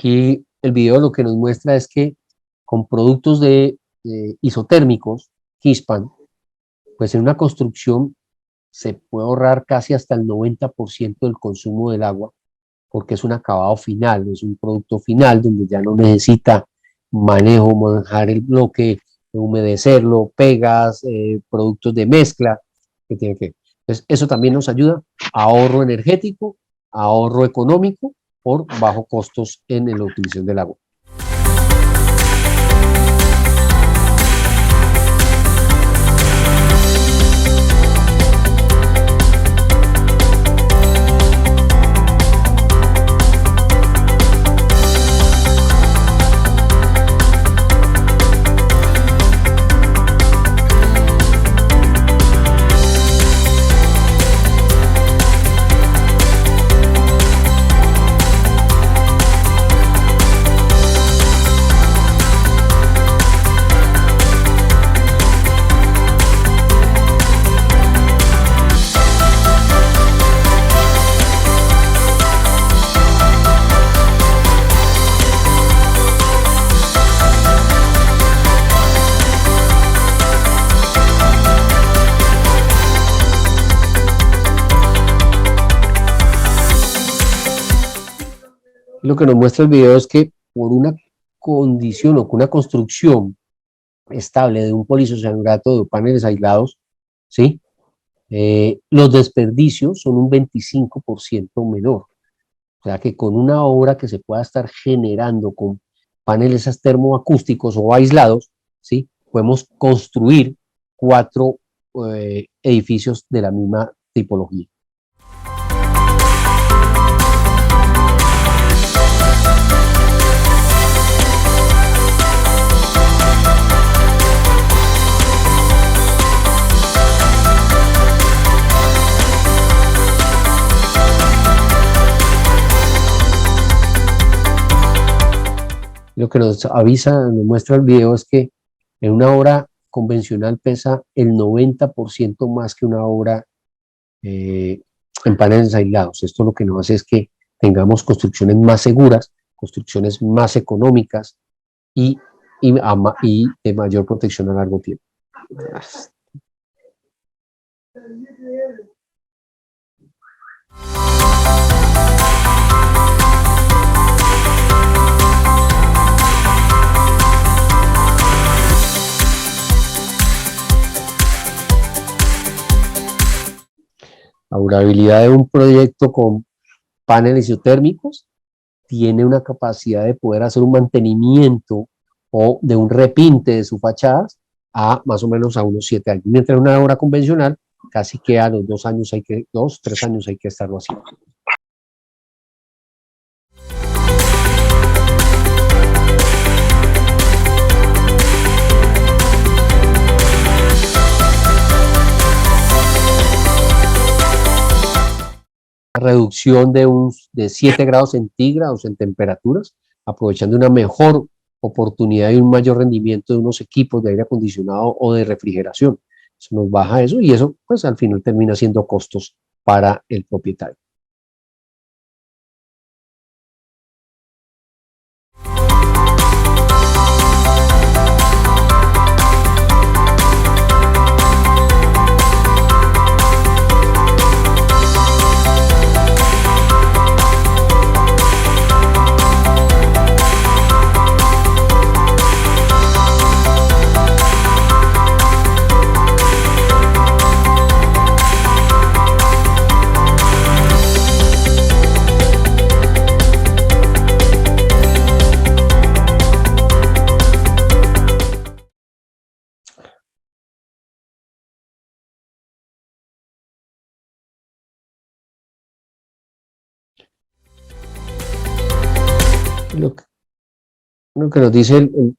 Speaker 2: Aquí el video lo que nos muestra es que con productos isotérmicos, Hispan, pues en una construcción se puede ahorrar casi hasta el 90% del consumo del agua, porque es un acabado final, es un producto final donde ya no necesita manejo, manejar el bloque, humedecerlo, pegas, productos de mezcla, que tiene que. Entonces, eso también nos ayuda a ahorro energético, a ahorro económico, por bajo costos en la utilización del agua. Lo que nos muestra el video es que por una condición o con una construcción estable de un poliisocianato de paneles aislados, ¿sí? Los desperdicios son un 25% menor. O sea que con una obra que se pueda estar generando con paneles termoacústicos o aislados, ¿sí? Podemos construir 4 edificios de la misma tipología. Lo que nos avisa, nos muestra el video es que en una obra convencional pesa el 90% más que una obra en paneles aislados. Esto lo que nos hace es que tengamos construcciones más seguras, construcciones más económicas y de mayor protección a largo tiempo. La durabilidad de un proyecto con paneles isotérmicos tiene una capacidad de poder hacer un mantenimiento o de un repinte de sus fachadas a más o menos a unos 7 años. Mientras una obra convencional, casi que a los 2 años 3 años hay que estarlo haciendo. Reducción de 7 grados centígrados en temperaturas, aprovechando una mejor oportunidad y un mayor rendimiento de unos equipos de aire acondicionado o de refrigeración. Eso nos baja eso y eso pues al final termina siendo costos para el propietario. Lo que nos dice el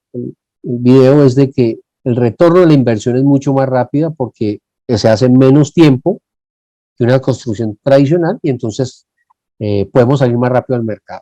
Speaker 2: video es de que el retorno de la inversión es mucho más rápida porque se hace en menos tiempo que una construcción tradicional y entonces podemos salir más rápido al mercado.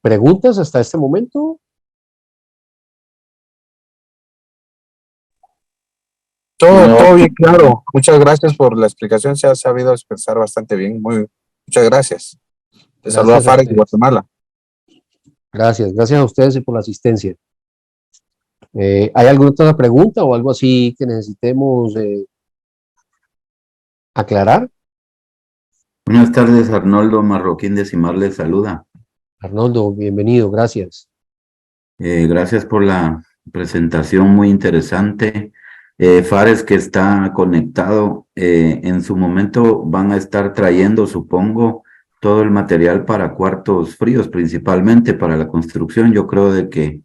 Speaker 2: ¿Preguntas hasta este momento?
Speaker 4: Todo bien claro. Muchas gracias por la explicación. Se ha sabido expresar bastante bien. Muchas gracias. Te saluda
Speaker 2: Gracias a
Speaker 4: Fares de
Speaker 2: ustedes.
Speaker 4: Guatemala.
Speaker 2: Gracias a ustedes y por la asistencia. ¿Hay alguna otra pregunta o algo así que necesitemos aclarar?
Speaker 5: Buenas tardes, Arnoldo Marroquín de Cimar les saluda.
Speaker 2: Arnoldo, bienvenido, gracias.
Speaker 5: Gracias por la presentación muy interesante. Fares, que está conectado, en su momento van a estar trayendo, supongo, todo el material para cuartos fríos, principalmente para la construcción. Yo creo de que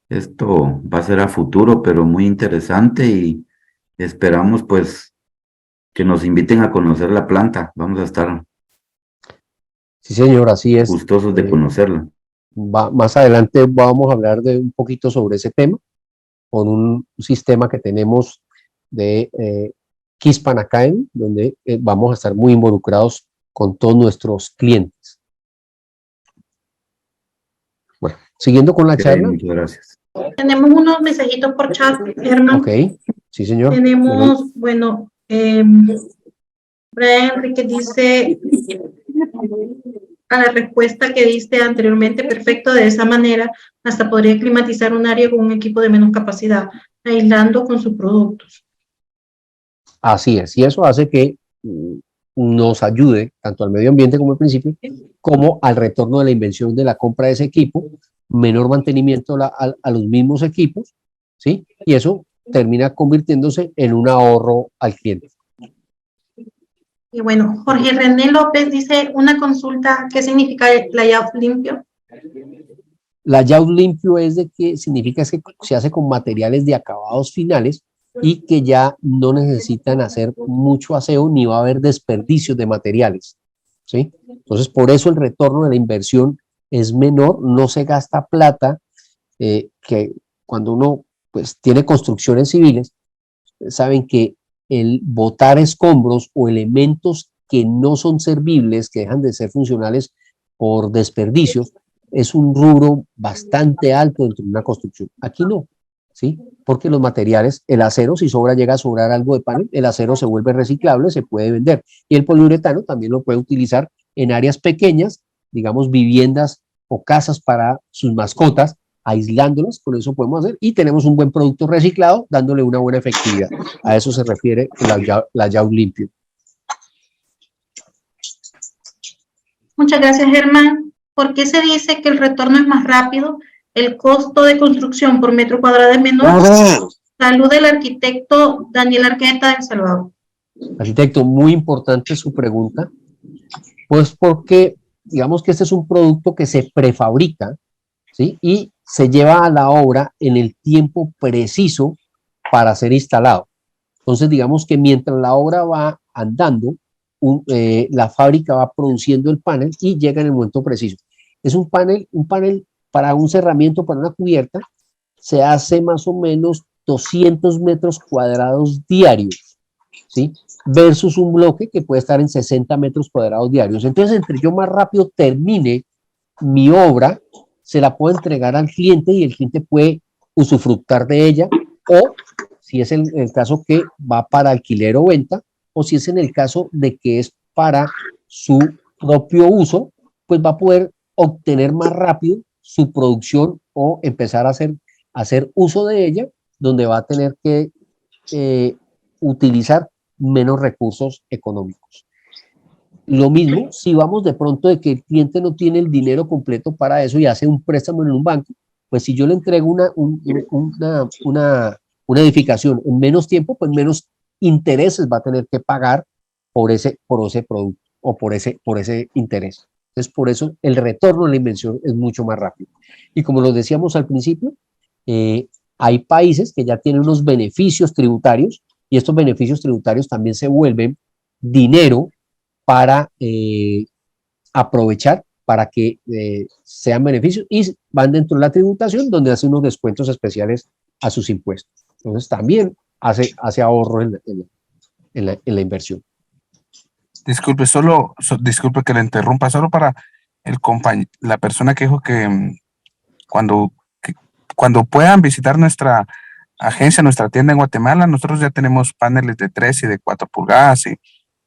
Speaker 5: esto va a ser a futuro, pero muy interesante, y esperamos pues que nos inviten a conocer la planta. Vamos a estar
Speaker 2: Sí, señor, así es.
Speaker 5: gustosos de conocerla.
Speaker 2: Más adelante vamos a hablar de un poquito sobre ese tema, con un sistema que tenemos de Kispan Academy, donde vamos a estar muy involucrados con todos nuestros clientes. Bueno, siguiendo con la charla.
Speaker 5: Muchas gracias.
Speaker 1: Tenemos unos mensajitos por chat, Germán.
Speaker 2: Ok, sí, señor.
Speaker 1: Tenemos, bueno, Brian Enrique dice a la respuesta que diste anteriormente, perfecto, de esa manera hasta podría climatizar un área con un equipo de menos capacidad, aislando con sus productos.
Speaker 2: Así es, y eso hace que nos ayude tanto al medio ambiente como al principio, como al retorno de la inversión de la compra de ese equipo, menor mantenimiento a los mismos equipos, ¿sí? Y eso termina convirtiéndose en un ahorro al cliente.
Speaker 1: Y bueno, Jorge René López dice una consulta, ¿qué significa layout limpio?
Speaker 2: Layout limpio es de que significa que se hace con materiales de acabados finales y que ya no necesitan hacer mucho aseo ni va a haber desperdicios de materiales, ¿sí? Entonces, por eso el retorno de la inversión es menor, no se gasta plata, que cuando uno pues tiene construcciones civiles, saben que el botar escombros o elementos que no son servibles, que dejan de ser funcionales por desperdicios, es un rubro bastante alto dentro de una construcción. Aquí no, ¿sí? Porque los materiales, el acero, si llega a sobrar algo de panel, el acero se vuelve reciclable, se puede vender. Y el poliuretano también lo puede utilizar en áreas pequeñas, digamos viviendas o casas para sus mascotas, aislándolas, con eso podemos hacer, y tenemos un buen producto reciclado, dándole una buena efectividad. A eso se refiere el layout limpio.
Speaker 1: Muchas gracias, Germán. ¿Por qué se dice que el retorno es más rápido? El costo de construcción por metro cuadrado es menor. Salud del arquitecto Daniel Arqueta de El Salvador.
Speaker 2: Arquitecto, muy importante su pregunta, pues porque digamos que este es un producto que se prefabrica, ¿sí? Y se lleva a la obra en el tiempo preciso para ser instalado. Entonces, digamos que mientras la obra va andando, la fábrica va produciendo el panel y llega en el momento preciso. Es un panel para un cerramiento, para una cubierta, se hace más o menos 200 metros cuadrados diarios, ¿sí? Versus un bloque que puede estar en 60 metros cuadrados diarios. Entonces, entre yo más rápido termine mi obra, se la puedo entregar al cliente y el cliente puede usufructar de ella, o si es el caso que va para alquiler o venta, o si es en el caso de que es para su propio uso, pues va a poder obtener más rápido su producción o empezar a hacer uso de ella, donde va a tener que utilizar menos recursos económicos. Lo mismo si vamos de pronto de que el cliente no tiene el dinero completo para eso y hace un préstamo en un banco, pues si yo le entrego una edificación en menos tiempo, pues menos intereses va a tener que pagar por ese producto o por ese interés. Entonces, por eso el retorno de la inversión es mucho más rápido. Y como lo decíamos al principio, hay países que ya tienen unos beneficios tributarios y estos beneficios tributarios también se vuelven dinero para aprovechar para que sean beneficios y van dentro de la tributación donde hace unos descuentos especiales a sus impuestos. Entonces también hace ahorro en la inversión.
Speaker 4: Disculpe, disculpe que le interrumpa, solo para la persona que dijo que cuando puedan visitar nuestra agencia, nuestra tienda en Guatemala, nosotros ya tenemos paneles de 3 y de 4 pulgadas y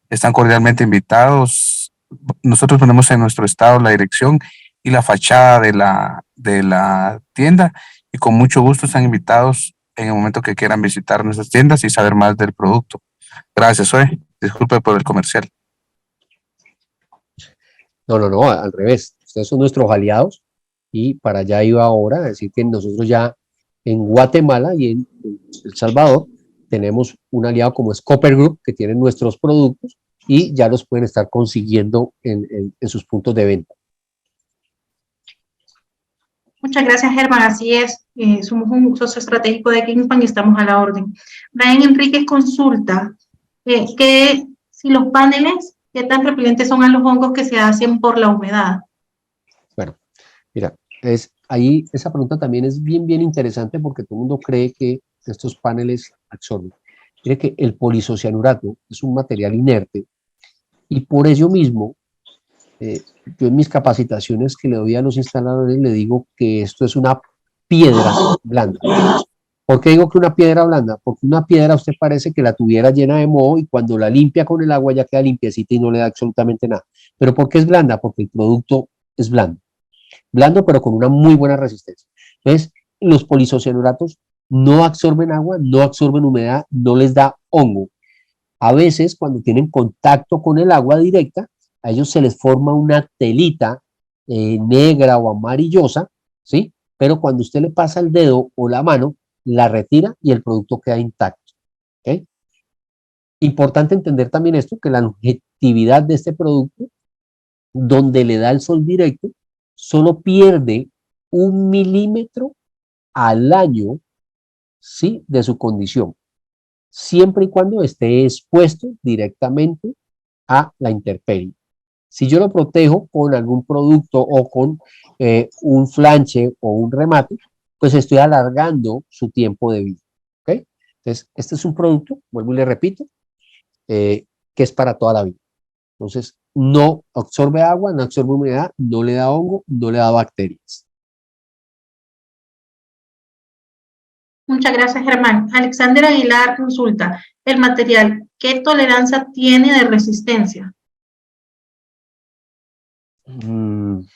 Speaker 4: están cordialmente invitados. Nosotros ponemos en nuestro estado la dirección y la fachada de la tienda y con mucho gusto están invitados en el momento que quieran visitar nuestras tiendas y saber más del producto. Gracias, disculpe por el comercial.
Speaker 2: No, al revés. Ustedes son nuestros aliados y para allá iba ahora, a decir que nosotros ya en Guatemala y en El Salvador tenemos un aliado como es Copper Group, que tienen nuestros productos y ya los pueden estar consiguiendo en sus puntos de venta.
Speaker 1: Muchas gracias, Germán. Así es. Somos un socio estratégico de Kingspan y estamos a la orden. Brian Enríquez consulta que si los paneles, ¿qué tan repelentes son a los hongos que se hacen por la humedad?
Speaker 2: Bueno, mira, ahí esa pregunta también es bien interesante porque todo el mundo cree que estos paneles absorben. Mire que el polisocianurato es un material inerte y por ello mismo, yo en mis capacitaciones que le doy a los instaladores le digo que esto es una piedra blanda. ¿Por qué digo que una piedra blanda? Porque una piedra usted parece que la tuviera llena de moho y cuando la limpia con el agua ya queda limpiecita y no le da absolutamente nada. ¿Pero por qué es blanda? Porque el producto es blando. Blando pero con una muy buena resistencia. Entonces, los polisocianuratos no absorben agua, no absorben humedad, no les da hongo. A veces cuando tienen contacto con el agua directa, a ellos se les forma una telita negra o amarillosa, ¿sí? Pero cuando usted le pasa el dedo o la mano, la retira y el producto queda intacto, ¿ok? Importante entender también esto, que la longevidad de este producto, donde le da el sol directo, solo pierde 1 milímetro al año, ¿sí? De su condición, siempre y cuando esté expuesto directamente a la intemperie. Si yo lo protejo con algún producto o con un flanche o un remate, pues estoy alargando su tiempo de vida, ¿ok? Entonces, este es un producto, vuelvo y le repito, que es para toda la vida. Entonces, no absorbe agua, no absorbe humedad, no le da hongo, no le da bacterias.
Speaker 1: Muchas gracias, Germán. Alexander Aguilar consulta, el material, ¿qué tolerancia tiene de resistencia?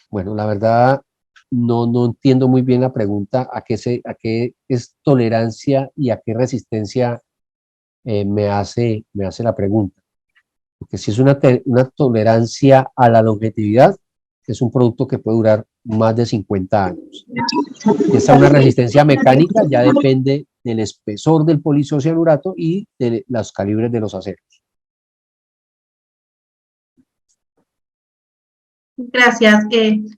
Speaker 2: Bueno, la verdad no entiendo muy bien la pregunta, a qué es tolerancia y a qué resistencia me hace la pregunta. Porque si es una tolerancia a la longevidad, es un producto que puede durar más de 50 años. Si es una resistencia mecánica, ya depende del espesor del polisocianurato y de los calibres de los aceros.
Speaker 1: Gracias.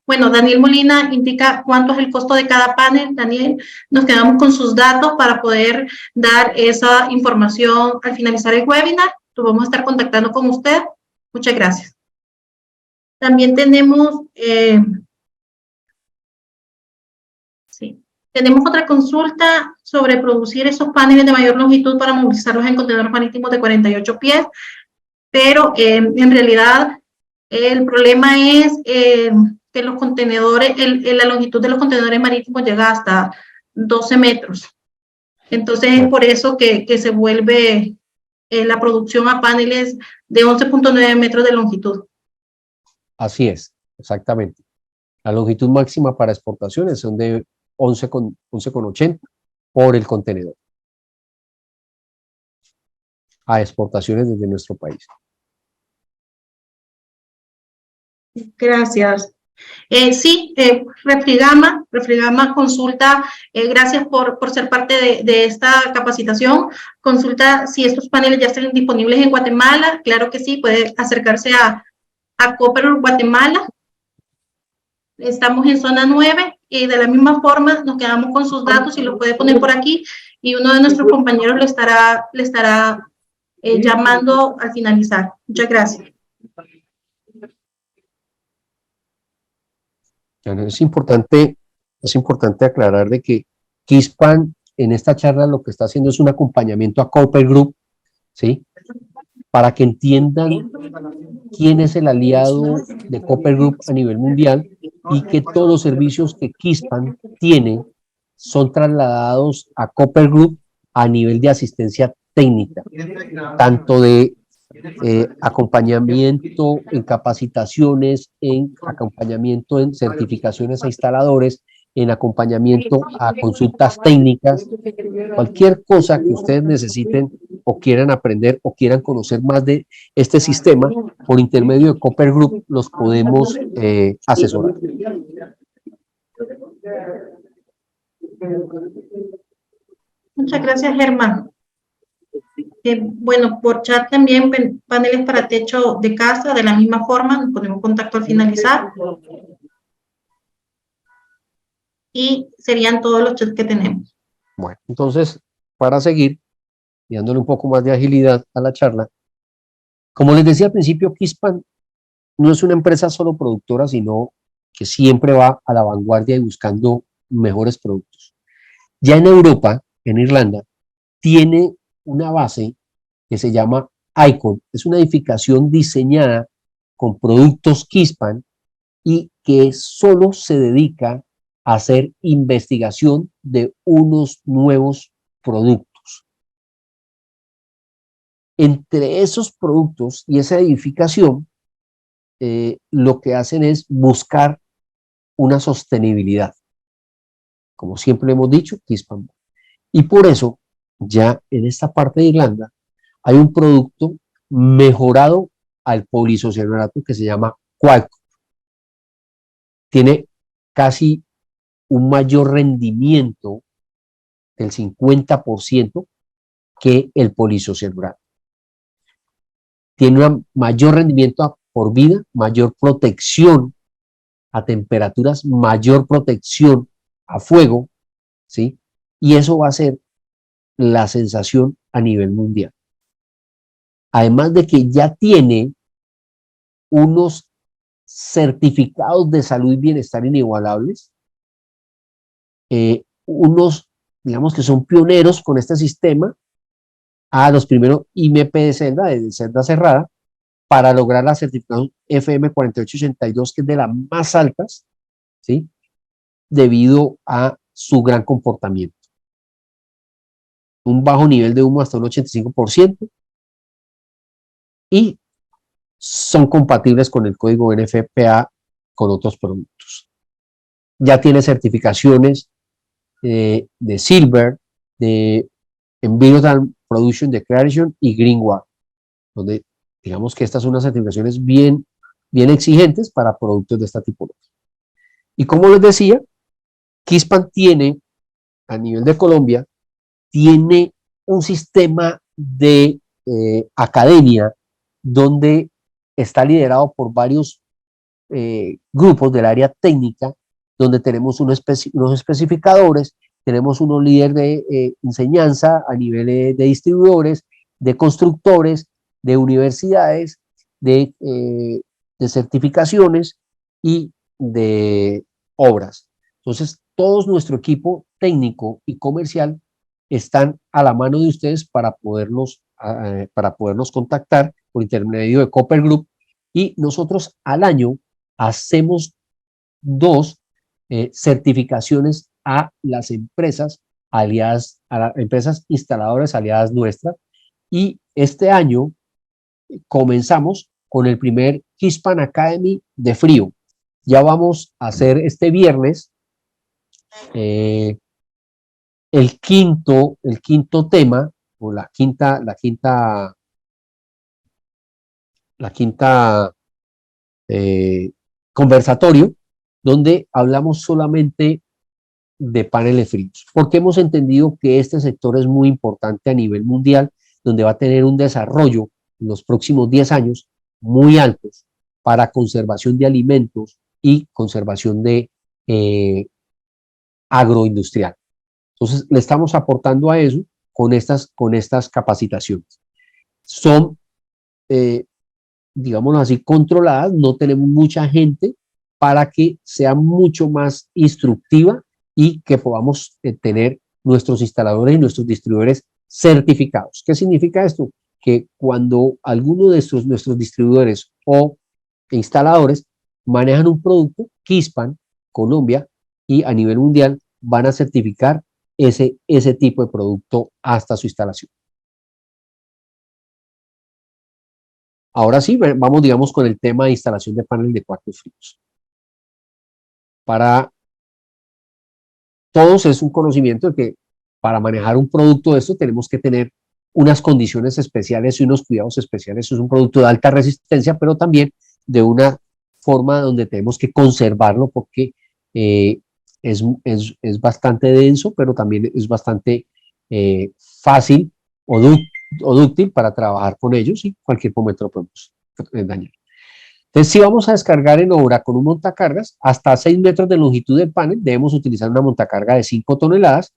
Speaker 1: Bueno, Daniel Molina indica cuánto es el costo de cada panel. Daniel, nos quedamos con sus datos para poder dar esa información al finalizar el webinar. Nos vamos a estar contactando con usted. Muchas gracias. También tenemos, tenemos otra consulta sobre producir esos paneles de mayor longitud para movilizarlos en contenedores marítimos de 48 pies, pero en realidad el problema es que los contenedores, la longitud de los contenedores marítimos llega hasta 12 metros. Entonces es por eso que se vuelve la producción a paneles de 11.9 metros de longitud.
Speaker 2: Así es, exactamente. La longitud máxima para exportaciones son de 11,80 por el contenedor. A exportaciones desde nuestro país.
Speaker 1: Gracias. Sí, Refrigama consulta, gracias por ser parte de esta capacitación. Consulta si estos paneles ya están disponibles en Guatemala. Claro que sí, puede acercarse a Copper Guatemala. Estamos en zona 9 y de la misma forma nos quedamos con sus datos y lo puede poner por aquí y uno de nuestros compañeros le estará llamando al finalizar. Muchas gracias.
Speaker 2: Es importante aclarar de que Kingspan en esta charla lo que está haciendo es un acompañamiento a Copper Group, ¿sí? para que entiendan quién es el aliado de Copper Group a nivel mundial y que todos los servicios que Kispan tiene son trasladados a Copper Group a nivel de asistencia técnica, tanto de acompañamiento en capacitaciones, en acompañamiento en certificaciones a instaladores, en acompañamiento a consultas técnicas, cualquier cosa que ustedes necesiten o quieran aprender o quieran conocer más de este sistema, por intermedio de Copper Group los podemos asesorar.
Speaker 1: Muchas gracias, Germán. Bueno, por chat también paneles para techo de casa, de la misma forma, nos ponemos en contacto al finalizar. Y serían todos los chats que tenemos.
Speaker 2: Bueno, entonces, para seguir, y dándole un poco más de agilidad a la charla, como les decía al principio, Kispan no es una empresa solo productora, sino que siempre va a la vanguardia y buscando mejores productos. Ya en Europa, en Irlanda, tiene una base que se llama ICON. Es una edificación diseñada con productos Kispan y que solo se dedica a hacer investigación de unos nuevos productos. Entre esos productos y esa edificación, lo que hacen es buscar una sostenibilidad. Como siempre hemos dicho, Kispan. Y por eso, ya en esta parte de Irlanda, hay un producto mejorado al polisocianato que se llama Qualcomm. Tiene casi un mayor rendimiento del 50% que el polisocianato. Tiene un mayor rendimiento por vida, mayor protección a temperaturas, mayor protección a fuego, ¿sí? Y eso va a ser la sensación a nivel mundial. Además de que ya tiene unos certificados de salud y bienestar inigualables, unos, digamos que son pioneros con este sistema, a los primeros IMP de celda cerrada, para lograr la certificación FM 4882, que es de las más altas, ¿sí? Debido a su gran comportamiento. Un bajo nivel de humo hasta un 85%, y son compatibles con el código NFPA con otros productos. Ya tiene certificaciones de Silver, de Environmental Production Declaration y Greenware, donde digamos que estas son unas certificaciones bien exigentes para productos de esta tipología. Y como les decía, Kispan tiene, a nivel de Colombia, tiene un sistema de academia donde está liderado por varios grupos del área técnica, donde tenemos unos especificadores, tenemos unos líderes de enseñanza a nivel de distribuidores, de constructores, de universidades, de certificaciones y de obras. Entonces, todo nuestro equipo técnico y comercial están a la mano de ustedes para podernos contactar por intermedio de Copper Group, y nosotros al año hacemos 2 certificaciones a las empresas aliadas, a las empresas instaladoras aliadas nuestras, y este año comenzamos con el primer Kispan Academy de frío. Ya vamos a hacer este viernes el quinto tema, o la quinta conversatorio, donde hablamos solamente de paneles fríos, porque hemos entendido que este sector es muy importante a nivel mundial, donde va a tener un desarrollo en los próximos 10 años muy altos para conservación de alimentos y conservación de agroindustrial. Entonces, le estamos aportando a eso con estas capacitaciones. Son, digámoslo así, controladas, no tenemos mucha gente para que sea mucho más instructiva y que podamos tener nuestros instaladores y nuestros distribuidores certificados. ¿Qué significa esto? que cuando alguno de nuestros distribuidores o instaladores manejan un producto, Kispan, Colombia y a nivel mundial van a certificar ese tipo de producto hasta su instalación. Ahora sí, vamos, digamos, con el tema de instalación de paneles de cuartos fríos. Para todos es un conocimiento de que para manejar un producto de esto tenemos que tener unas condiciones especiales y unos cuidados especiales. Es un producto de alta resistencia, pero también de una forma donde tenemos que conservarlo porque es bastante denso, pero también es bastante fácil o dúctil para trabajar con ellos y cualquier momento lo podemos dañar. Entonces, si vamos a descargar en obra con un montacargas, hasta 6 metros de longitud del panel, debemos utilizar una montacarga de 5 toneladas.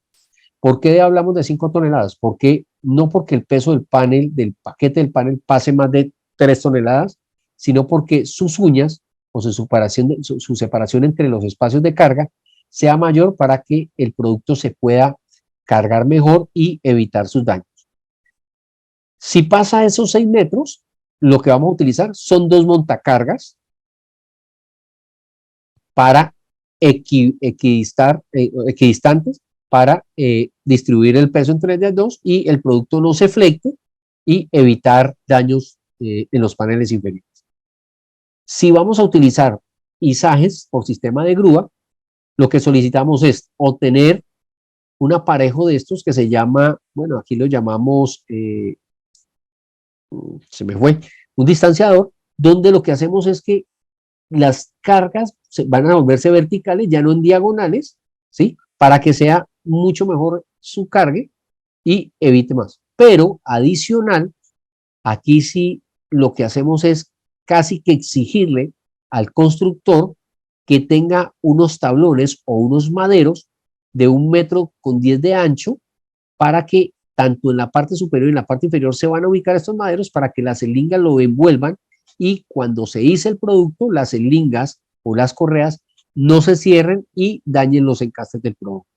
Speaker 2: ¿Por qué hablamos de 5 toneladas? Porque no porque el peso del panel, del paquete del panel, pase más de 3 toneladas, sino porque sus uñas o su separación entre los espacios de carga sea mayor para que el producto se pueda cargar mejor y evitar sus daños. Si pasa esos 6 metros, lo que vamos a utilizar son 2 montacargas para equidistantes para distribuir el peso entre ellas dos y el producto no se flecte y evitar daños en los paneles inferiores. Si vamos a utilizar izajes por sistema de grúa, lo que solicitamos es obtener un aparejo de estos que se llama, bueno, aquí lo llamamos, se me fue, un distanciador, donde lo que hacemos es que las cargas van a volverse verticales, ya no en diagonales, ¿sí? Para que sea mucho mejor su cargue y evite más. Pero adicional, aquí sí lo que hacemos es casi que exigirle al constructor que tenga unos tablones o unos maderos de 1,10 metros de ancho para que tanto en la parte superior y en la parte inferior se van a ubicar estos maderos para que las celingas lo envuelvan y cuando se hice el producto, las celingas o las correas no se cierren y dañen los encastes del producto.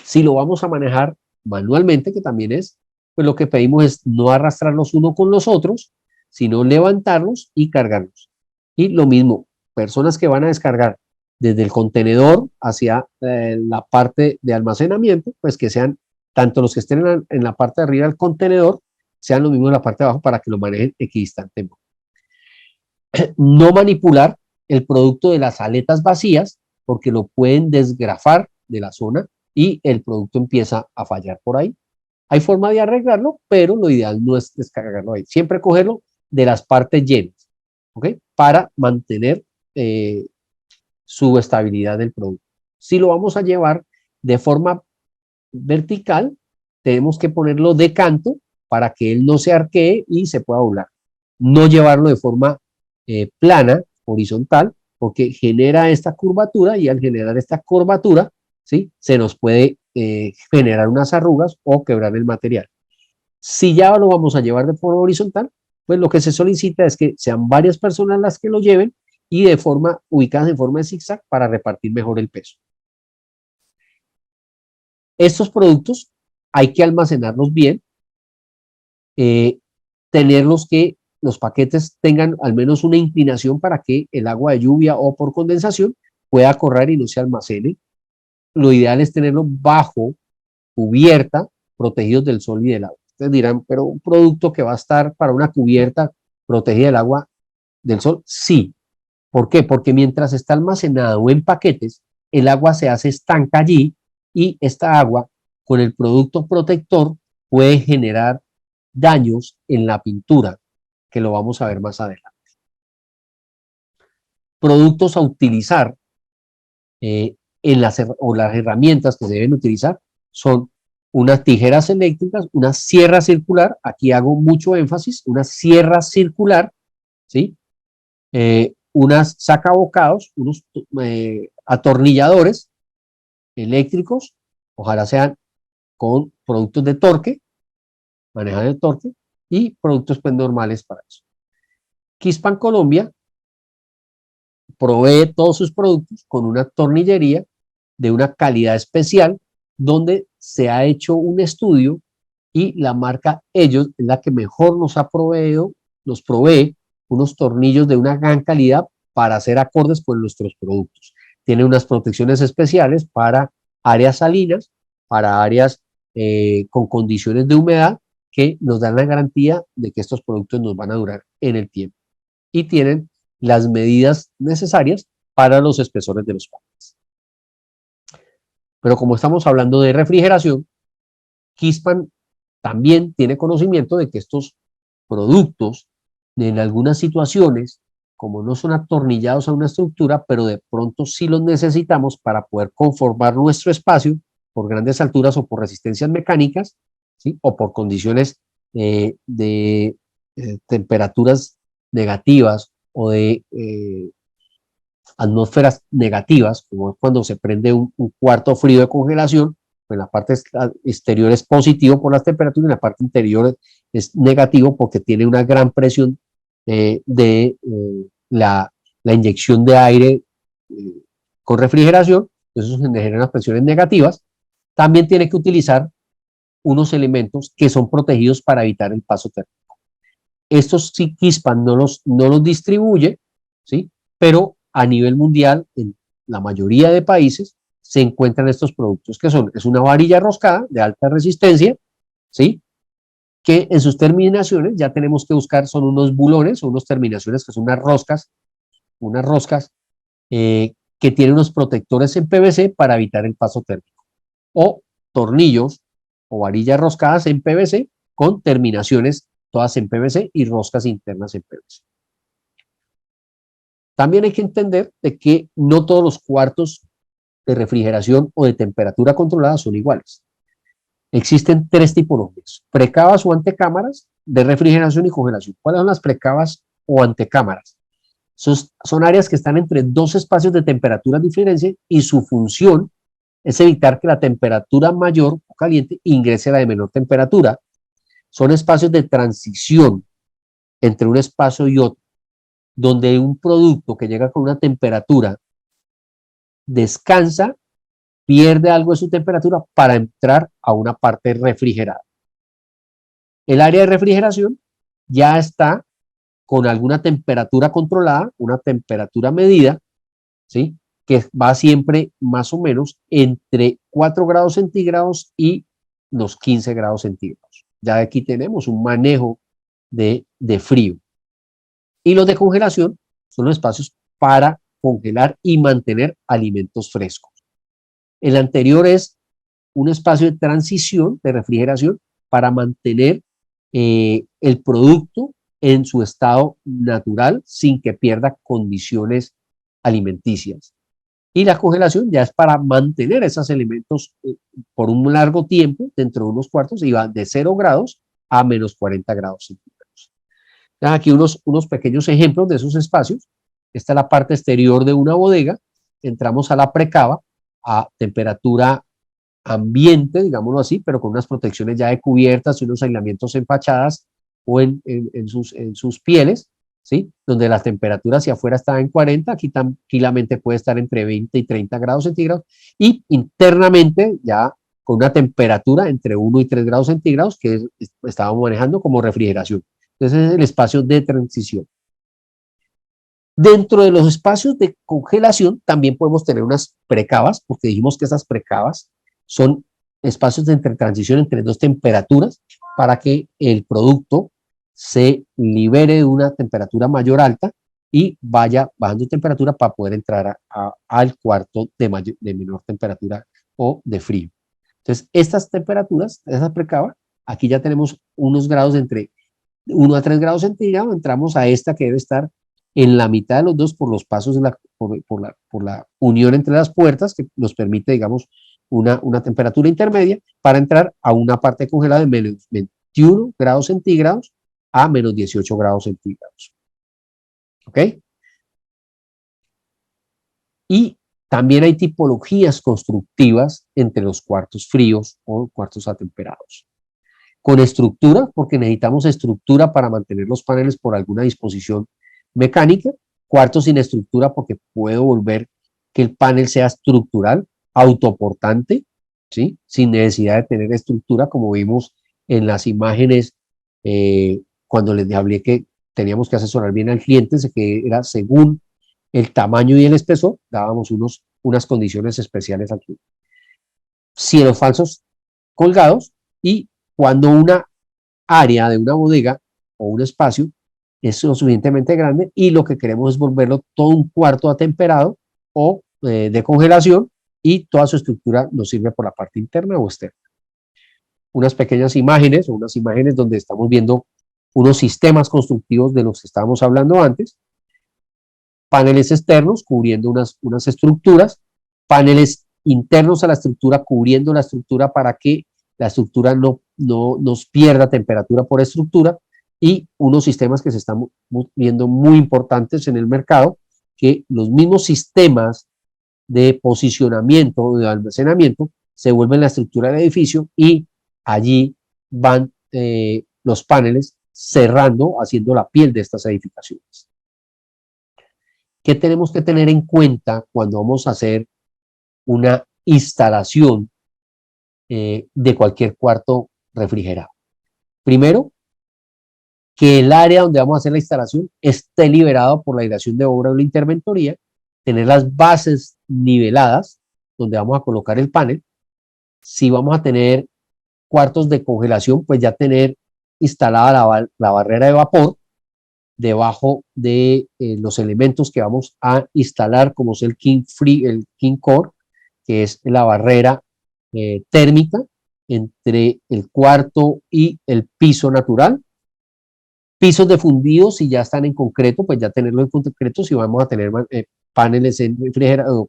Speaker 2: Si lo vamos a manejar manualmente, que también es, pues lo que pedimos es no arrastrarlos uno con los otros, sino levantarlos y cargarlos. Y lo mismo, personas que van a descargar desde el contenedor hacia la parte de almacenamiento, pues que sean tanto los que estén en la parte de arriba del contenedor, sean los mismos en la parte de abajo para que lo manejen equidistantemente. No manipular el producto de las aletas vacías, porque lo pueden desgrafar de la zona y el producto empieza a fallar por ahí. Hay forma de arreglarlo, pero lo ideal no es descargarlo ahí. Siempre cogerlo de las partes llenas, ¿ok? Para mantener su estabilidad del producto. Si lo vamos a llevar de forma vertical, tenemos que ponerlo de canto para que él no se arquee y se pueda doblar. No llevarlo de forma plana, horizontal, porque genera esta curvatura y al generar esta curvatura, ¿sí? Se nos puede generar unas arrugas o quebrar el material. Si ya lo vamos a llevar de forma horizontal, pues lo que se solicita es que sean varias personas las que lo lleven y de forma ubicadas en forma de zigzag para repartir mejor el peso. Estos productos hay que almacenarlos bien, tenerlos que los paquetes tengan al menos una inclinación para que el agua de lluvia o por condensación pueda correr y no se almacene. Lo ideal es tenerlo bajo cubierta, protegidos del sol y del agua. Ustedes dirán, pero un producto que va a estar para una cubierta protegida del agua, del sol, sí. ¿Por qué? Porque mientras está almacenado en paquetes, el agua se hace estanca allí y esta agua con el producto protector puede generar daños en la pintura, que lo vamos a ver más adelante. Productos a utilizar las herramientas que se deben utilizar son unas tijeras eléctricas, una sierra circular, aquí hago mucho énfasis, una sierra circular, ¿sí? Unas sacabocados, unos atornilladores eléctricos, ojalá sean con productos de torque, manejan el torque, y productos pues normales para eso. Kispan Colombia provee todos sus productos con una tornillería de una calidad especial donde se ha hecho un estudio y la marca Ellos es la que mejor nos provee unos tornillos de una gran calidad para hacer acordes con nuestros productos. Tiene unas protecciones especiales para áreas salinas, para áreas con condiciones de humedad, que nos dan la garantía de que estos productos nos van a durar en el tiempo. Y tienen las medidas necesarias para los espesores de los paneles. Pero como estamos hablando de refrigeración, Kingspan también tiene conocimiento de que estos productos, en algunas situaciones, como no son atornillados a una estructura, pero de pronto sí los necesitamos para poder conformar nuestro espacio por grandes alturas o por resistencias mecánicas, ¿sí? O por condiciones de temperaturas negativas o de atmósferas negativas, como cuando se prende un cuarto frío de congelación, pues la parte exterior es positivo por las temperaturas y la parte interior es negativo porque tiene una gran presión de la inyección de aire con refrigeración, eso genera unas presiones negativas. También tiene que utilizar unos elementos que son protegidos para evitar el paso térmico. Estos sí, Kingspan no los distribuye, ¿sí? Pero a nivel mundial, en la mayoría de países, se encuentran estos productos que son, es una varilla roscada de alta resistencia, ¿sí? Que en sus terminaciones ya tenemos que buscar, son unos bulones o unas terminaciones que son unas roscas que tienen unos protectores en PVC para evitar el paso térmico, o tornillos o varillas roscadas en PVC con terminaciones todas en PVC y roscas internas en PVC. También hay que entender de que no todos los cuartos de refrigeración o de temperatura controlada son iguales. Existen tres tipologías: precavas o antecámaras de refrigeración y congelación. ¿Cuáles son las precavas o antecámaras? Son áreas que están entre dos espacios de temperatura diferente y su función es evitar que la temperatura mayor o caliente ingrese a la de menor temperatura. Son espacios de transición entre un espacio y otro, donde un producto que llega con una temperatura descansa, pierde algo de su temperatura para entrar a una parte refrigerada. El área de refrigeración ya está con alguna temperatura controlada, una temperatura medida, ¿sí? Que va siempre más o menos entre 4 grados centígrados y los 15 grados centígrados. Ya aquí tenemos un manejo de frío. Y los de congelación son los espacios para congelar y mantener alimentos frescos. El anterior es un espacio de transición, de refrigeración, para mantener el producto en su estado natural sin que pierda condiciones alimenticias. Y la congelación ya es para mantener esos alimentos por un largo tiempo, dentro de unos cuartos, y va de 0 grados a menos 40 grados centígrados. Aquí unos pequeños ejemplos de esos espacios. Esta es la parte exterior de una bodega. Entramos a la precava a temperatura ambiente, digámoslo así, pero con unas protecciones ya de cubiertas y unos aislamientos en fachadas o en sus pieles, ¿sí? Donde la temperatura hacia afuera está en 40, aquí tranquilamente puede estar entre 20 y 30 grados centígrados, y internamente ya con una temperatura entre 1 y 3 grados centígrados que estábamos manejando como refrigeración. Entonces es el espacio de transición. Dentro de los espacios de congelación también podemos tener unas precavas, porque dijimos que esas precavas son espacios de transición entre dos temperaturas para que el producto se libere de una temperatura mayor alta y vaya bajando temperatura para poder entrar al cuarto de menor temperatura o de frío. Entonces, estas temperaturas, esas precavas, aquí ya tenemos unos grados entre 1 a 3 grados centígrados, entramos a esta que debe estar en la mitad de los dos por los pasos, por la unión entre las puertas que nos permite, digamos, una temperatura intermedia para entrar a una parte congelada de menos 21 grados centígrados a menos 18 grados centígrados. ¿Ok? Y también hay tipologías constructivas entre los cuartos fríos o cuartos atemperados. Con estructura, porque necesitamos estructura para mantener los paneles por alguna disposición mecánica. Cuartos sin estructura, porque puedo volver que el panel sea estructural, autoportante, ¿sí? Sin necesidad de tener estructura, como vimos en las imágenes, cuando les hablé que teníamos que asesorar bien al cliente, que era según el tamaño y el espesor, dábamos unas condiciones especiales al cliente. Cielos falsos colgados, y cuando una área de una bodega o un espacio es lo suficientemente grande y lo que queremos es volverlo todo un cuarto atemperado o de congelación, y toda su estructura nos sirve por la parte interna o externa. Unas pequeñas imágenes o unas imágenes donde estamos viendo unos sistemas constructivos de los que estábamos hablando antes, paneles externos cubriendo unas estructuras, paneles internos a la estructura cubriendo la estructura para que la estructura no nos pierda temperatura por estructura, y unos sistemas que se están viendo muy importantes en el mercado, que los mismos sistemas de posicionamiento o de almacenamiento se vuelven la estructura del edificio, y allí van los paneles cerrando, haciendo la piel de estas edificaciones. ¿Qué tenemos que tener en cuenta cuando vamos a hacer una instalación de cualquier cuarto refrigerado? Primero, que el área donde vamos a hacer la instalación esté liberado por la dirección de obra o la interventoría, tener las bases niveladas donde vamos a colocar el panel. Si vamos a tener cuartos de congelación, pues ya tener instalada la barrera de vapor debajo de los elementos que vamos a instalar, como es el King Core, que es la barrera térmica entre el cuarto y el piso natural. Pisos de fundido, si ya están en concreto, pues ya tenerlo en concreto. Si vamos a tener paneles en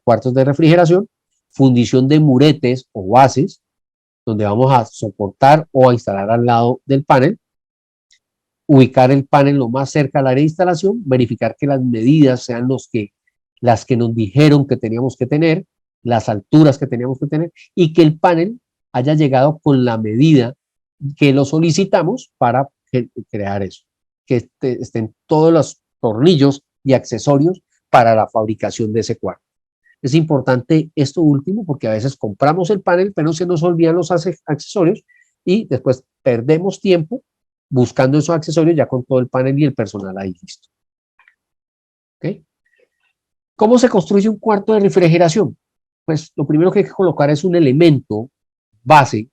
Speaker 2: cuartos de refrigeración, fundición de muretes o bases, donde vamos a soportar o a instalar al lado del panel, ubicar el panel lo más cerca al área de instalación, verificar que las medidas sean las que nos dijeron que teníamos que tener, las alturas que teníamos que tener, y que el panel haya llegado con la medida que lo solicitamos para crear eso, que estén todos los tornillos y accesorios para la fabricación de ese cuarto. Es importante esto último, porque a veces compramos el panel, pero se nos olvidan los accesorios y después perdemos tiempo buscando esos accesorios ya con todo el panel y el personal ahí listo. ¿Okay? ¿Cómo se construye un cuarto de refrigeración? Pues lo primero que hay que colocar es un elemento base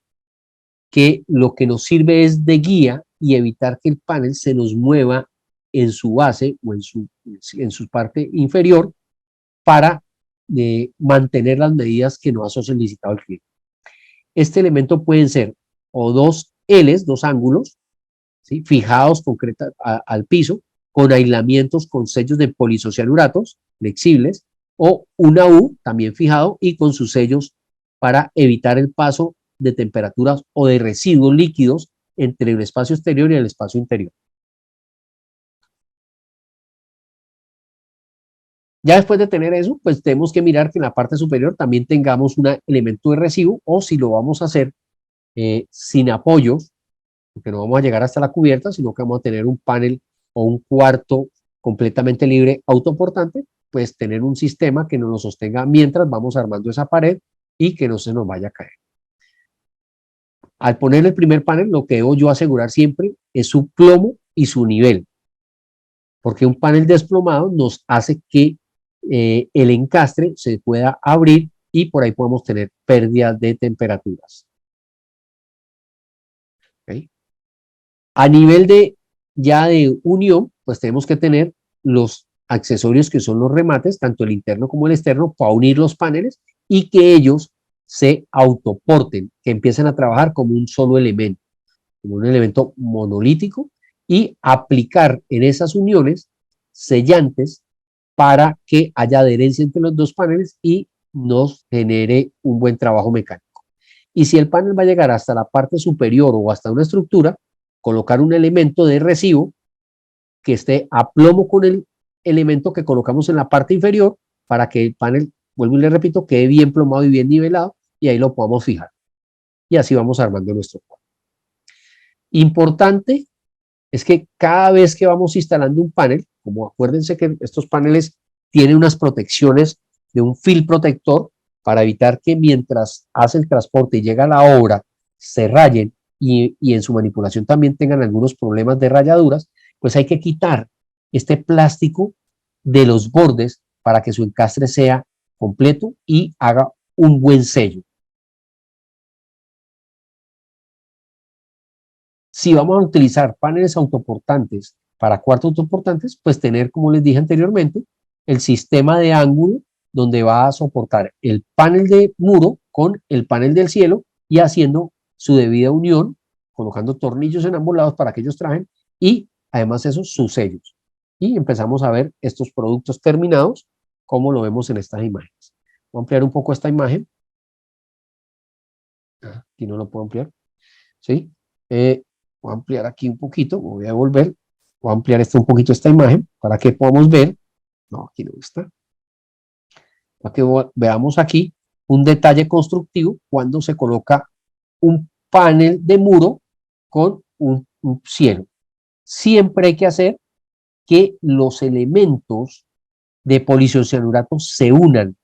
Speaker 2: que lo que nos sirve es de guía y evitar que el panel se nos mueva en su base o en su parte inferior para mantener las medidas que nos ha solicitado el cliente. Este elemento pueden ser o dos L's, dos ángulos, ¿sí?, fijados al piso, con aislamientos con sellos de polisocianuratos flexibles, o una U también fijado y con sus sellos para evitar el paso de temperaturas o de residuos líquidos entre el espacio exterior y el espacio interior. Ya después de tener eso, pues tenemos que mirar que en la parte superior también tengamos un elemento de recibo, o si lo vamos a hacer sin apoyos, porque no vamos a llegar hasta la cubierta, sino que vamos a tener un panel o un cuarto completamente libre autoportante, pues tener un sistema que nos lo sostenga mientras vamos armando esa pared y que no se nos vaya a caer. Al poner el primer panel, lo que debo yo asegurar siempre es su plomo y su nivel, porque un panel desplomado nos hace que el encastre se pueda abrir y por ahí podemos tener pérdidas de temperaturas. ¿Okay? A nivel ya de unión, pues tenemos que tener los accesorios que son los remates, tanto el interno como el externo, para unir los paneles y que ellos se autoporten, que empiecen a trabajar como un solo elemento, como un elemento monolítico, y aplicar en esas uniones sellantes para que haya adherencia entre los dos paneles y nos genere un buen trabajo mecánico. Y si el panel va a llegar hasta la parte superior o hasta una estructura, colocar un elemento de recibo que esté a plomo con el elemento que colocamos en la parte inferior para que el panel, vuelvo y le repito, quede bien plomado y bien nivelado, y ahí lo podamos fijar. Y así vamos armando nuestro cuadro. Importante es que cada vez que vamos instalando un panel, como acuérdense que estos paneles tienen unas protecciones de un film protector para evitar que mientras hace el transporte y llega la obra se rayen y en su manipulación también tengan algunos problemas de rayaduras, pues hay que quitar este plástico de los bordes para que su encastre sea completo y haga un buen sello. Si vamos a utilizar paneles autoportantes para cuartos autoportantes, pues tener, como les dije anteriormente, el sistema de ángulo donde va a soportar el panel de muro con el panel del cielo y haciendo su debida unión, colocando tornillos en ambos lados para que ellos trajen y además esos sus sellos. Y empezamos a ver estos productos terminados como lo vemos en estas imágenes. Voy a ampliar un poco esta imagen. Aquí no lo puedo ampliar. ¿Sí? Voy a ampliar aquí un poquito, voy a devolver, voy a ampliar un poquito esta imagen para que podamos ver, no, aquí no está, para que veamos aquí un detalle constructivo cuando se coloca un panel de muro con un cielo. Siempre hay que hacer que los elementos de poliisocianurato se unan,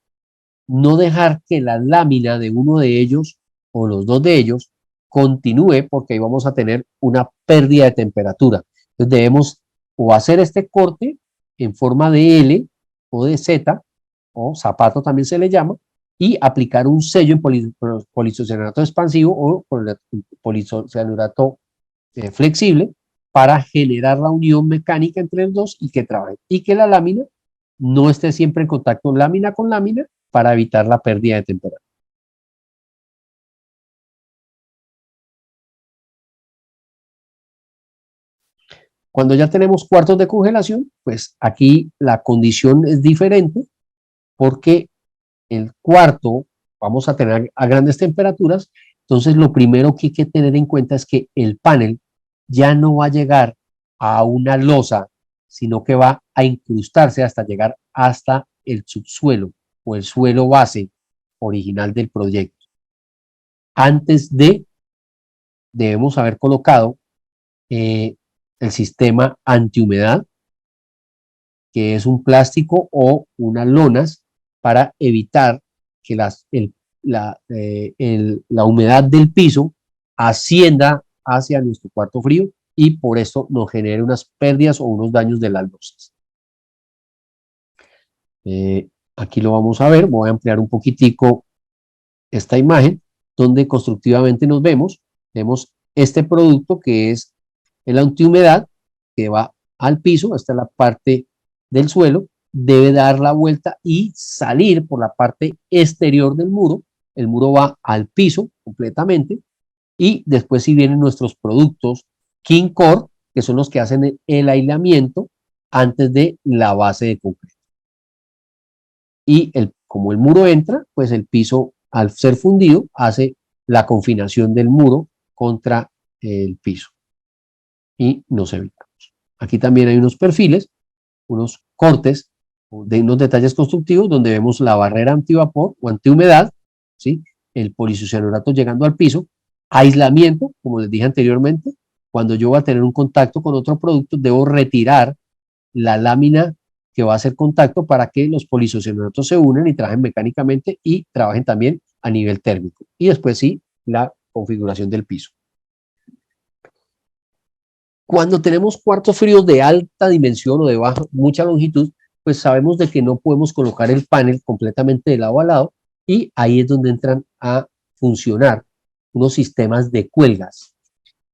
Speaker 2: no dejar que la lámina de uno de ellos o los dos de ellos continúe porque ahí vamos a tener una pérdida de temperatura. Entonces debemos o hacer este corte en forma de L o de Z o zapato también se le llama y aplicar un sello en poliisocianurato expansivo o poliisocianurato flexible para generar la unión mecánica entre los dos y que trabaje y que la lámina no esté siempre en contacto lámina con lámina para evitar la pérdida de temperatura. Cuando ya tenemos cuartos de congelación, pues aquí la condición es diferente porque el cuarto vamos a tener a grandes temperaturas, entonces lo primero que hay que tener en cuenta es que el panel ya no va a llegar a una losa, sino que va a incrustarse hasta llegar hasta el subsuelo o el suelo base original del proyecto. Antes debemos haber colocado el sistema antihumedad, que es un plástico o unas lonas para evitar que la humedad del piso ascienda hacia nuestro cuarto frío y por eso nos genere unas pérdidas o unos daños de las losas. Aquí lo vamos a ver, voy a ampliar un poquitico esta imagen, donde constructivamente vemos este producto que es el antihumedad que va al piso, esta es la parte del suelo, debe dar la vuelta y salir por la parte exterior del muro, el muro va al piso completamente y después si vienen nuestros productos King Core, que son los que hacen el aislamiento antes de la base de concreto. Y como el muro entra, pues el piso al ser fundido hace la confinación del muro contra el piso y nos evitamos. Aquí también hay unos perfiles, unos cortes de unos detalles constructivos donde vemos la barrera antivapor o antihumedad, ¿sí? El poliisocianurato llegando al piso, aislamiento, como les dije anteriormente, cuando yo voy a tener un contacto con otro producto, debo retirar la lámina que va a hacer contacto para que los poliisocianuratos se unan y trabajen mecánicamente y trabajen también a nivel térmico. Y después sí, la configuración del piso. Cuando tenemos cuartos fríos de alta dimensión o de mucha longitud, pues sabemos de que no podemos colocar el panel completamente de lado a lado y ahí es donde entran a funcionar unos sistemas de cuelgas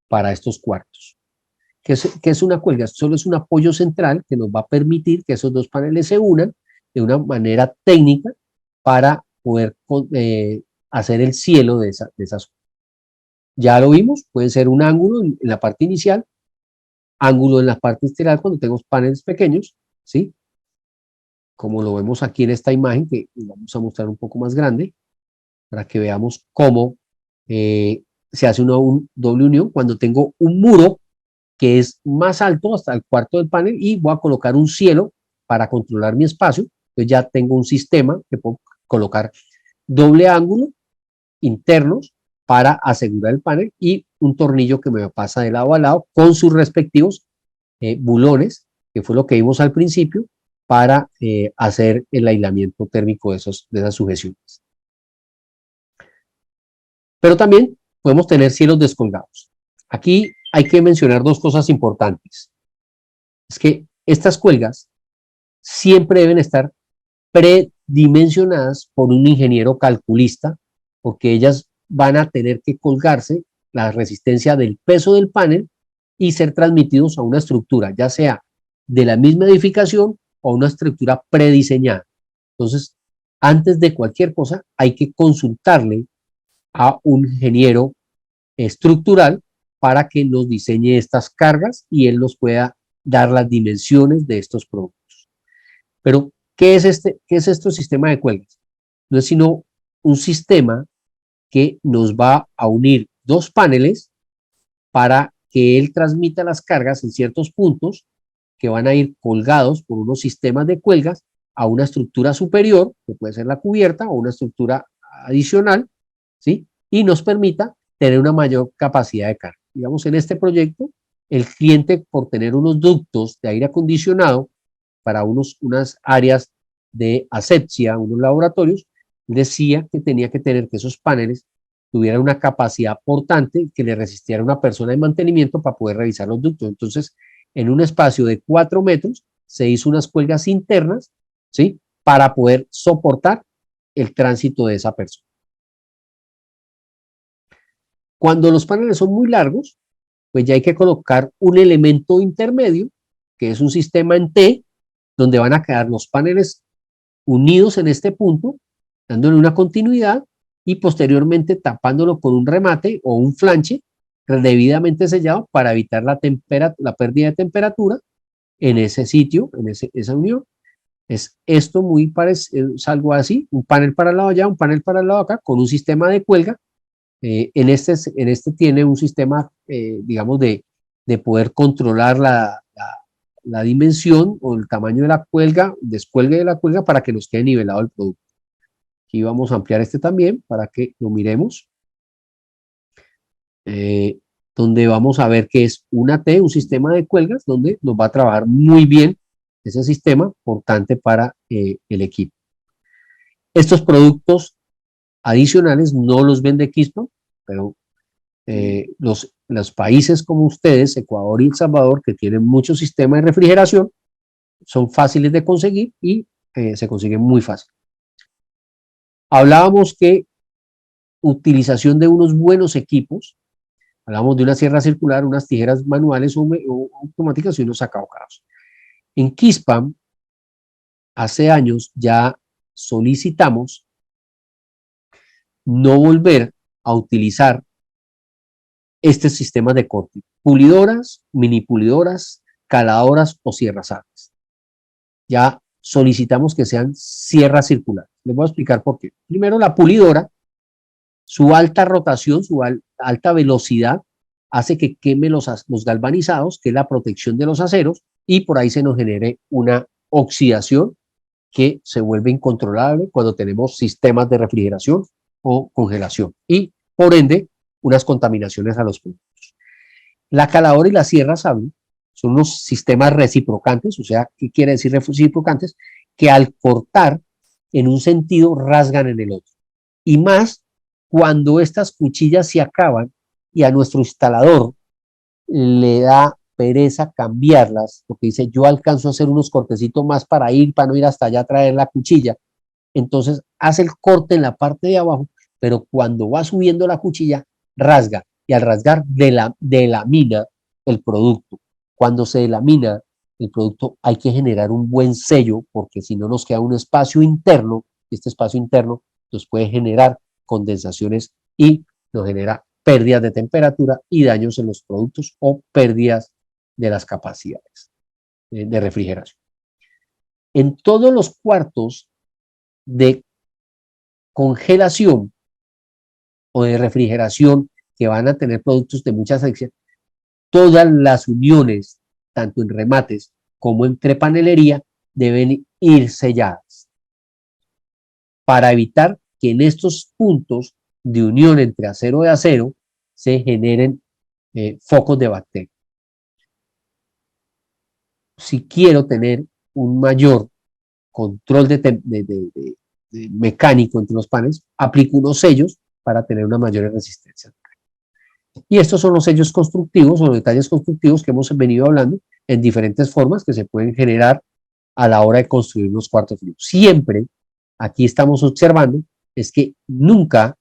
Speaker 2: para estos cuartos. ¿Qué es una cuelga? Solo es un apoyo central que nos va a permitir que esos dos paneles se unan de una manera técnica para poder hacer el cielo de esa zona. Ya lo vimos, puede ser un ángulo en la parte inicial, ángulo en la parte exterior cuando tenemos paneles pequeños, ¿sí? Como lo vemos aquí en esta imagen, que vamos a mostrar un poco más grande, para que veamos cómo se hace una doble unión cuando tengo un muro que es más alto hasta el cuarto del panel y voy a colocar un cielo para controlar mi espacio. Entonces ya tengo un sistema que puedo colocar doble ángulo internos para asegurar el panel y un tornillo que me pasa de lado a lado con sus respectivos bulones, que fue lo que vimos al principio, para hacer el aislamiento térmico de esas sujeciones. Pero también podemos tener cielos descolgados. Aquí hay que mencionar dos cosas importantes. Es que estas cuelgas siempre deben estar predimensionadas por un ingeniero calculista, porque ellas van a tener que colgarse la resistencia del peso del panel y ser transmitidos a una estructura, ya sea de la misma edificación o una estructura prediseñada. Entonces, antes de cualquier cosa, hay que consultarle a un ingeniero estructural para que nos diseñe estas cargas y él nos pueda dar las dimensiones de estos productos. Pero, ¿qué es este sistema de cuelgas? No es sino un sistema que nos va a unir dos paneles para que él transmita las cargas en ciertos puntos que van a ir colgados por unos sistemas de cuelgas a una estructura superior, que puede ser la cubierta o una estructura adicional, ¿sí? Y nos permita tener una mayor capacidad de carga. Digamos, en este proyecto, el cliente, por tener unos ductos de aire acondicionado para unas áreas de asepsia, unos laboratorios, decía que tenía que tener que esos paneles tuvieran una capacidad portante que le resistiera a una persona de mantenimiento para poder revisar los ductos. Entonces, en un espacio de 4 metros, se hizo unas cuelgas internas, ¿sí? Para poder soportar el tránsito de esa persona. Cuando los paneles son muy largos, pues ya hay que colocar un elemento intermedio, que es un sistema en T, donde van a quedar los paneles unidos en este punto, dándole una continuidad y posteriormente tapándolo con un remate o un flanche debidamente sellado para evitar la pérdida de temperatura en ese sitio, en esa unión. Es esto muy parecido, es algo así, un panel para el lado allá, un panel para el lado acá, con un sistema de cuelga. En este tiene un sistema, digamos, de poder controlar la dimensión o el tamaño de la cuelga, descuelgue de la cuelga para que nos quede nivelado el producto. Aquí vamos a ampliar este también para que lo miremos. Donde vamos a ver que es una T, un sistema de cuelgas, donde nos va a trabajar muy bien ese sistema, importante para el equipo. Estos productos adicionales no los vende Keystone, pero los países como ustedes, Ecuador y El Salvador, que tienen muchos sistemas de refrigeración, son fáciles de conseguir y se consiguen muy fácil. Hablábamos que utilización de unos buenos equipos, hablamos de una sierra circular, unas tijeras manuales o automáticas y unos sacabocados. En Kispam, hace años ya solicitamos no volver a utilizar este sistema de corte. Pulidoras, mini pulidoras, caladoras o sierras hábiles. Ya solicitamos que sean sierras circulares. Les voy a explicar por qué. Primero, la pulidora, su alta rotación, su alta velocidad, hace que queme los galvanizados, que es la protección de los aceros, y por ahí se nos genere una oxidación que se vuelve incontrolable cuando tenemos sistemas de refrigeración o congelación y, por ende, unas contaminaciones a los productos. La caladora y la sierra sable son unos sistemas reciprocantes, o sea, ¿qué quiere decir reciprocantes? Que al cortar en un sentido rasgan en el otro. Y más cuando estas cuchillas se acaban y a nuestro instalador le da pereza cambiarlas, porque dice, yo alcanzo a hacer unos cortecitos más para no ir hasta allá a traer la cuchilla. Entonces hace el corte en la parte de abajo, pero cuando va subiendo la cuchilla, rasga. Y al rasgar, delamina el producto. Cuando se delamina el producto, hay que generar un buen sello, porque si no nos queda un espacio interno, y este espacio interno nos puede generar condensaciones y nos genera pérdidas de temperatura y daños en los productos o pérdidas de las capacidades de refrigeración. En todos los cuartos de congelación o de refrigeración que van a tener productos de mucha sección, todas las uniones, tanto en remates como en trepanelería, deben ir selladas para evitar que en estos puntos de unión entre acero y acero se generen focos de bacterias. Si quiero tener un mayor control de mecánico entre los paneles, aplico unos sellos para tener una mayor resistencia. Y estos son los sellos constructivos o los detalles constructivos que hemos venido hablando en diferentes formas que se pueden generar a la hora de construir los cuartos fríos. Siempre, aquí estamos observando, es que nunca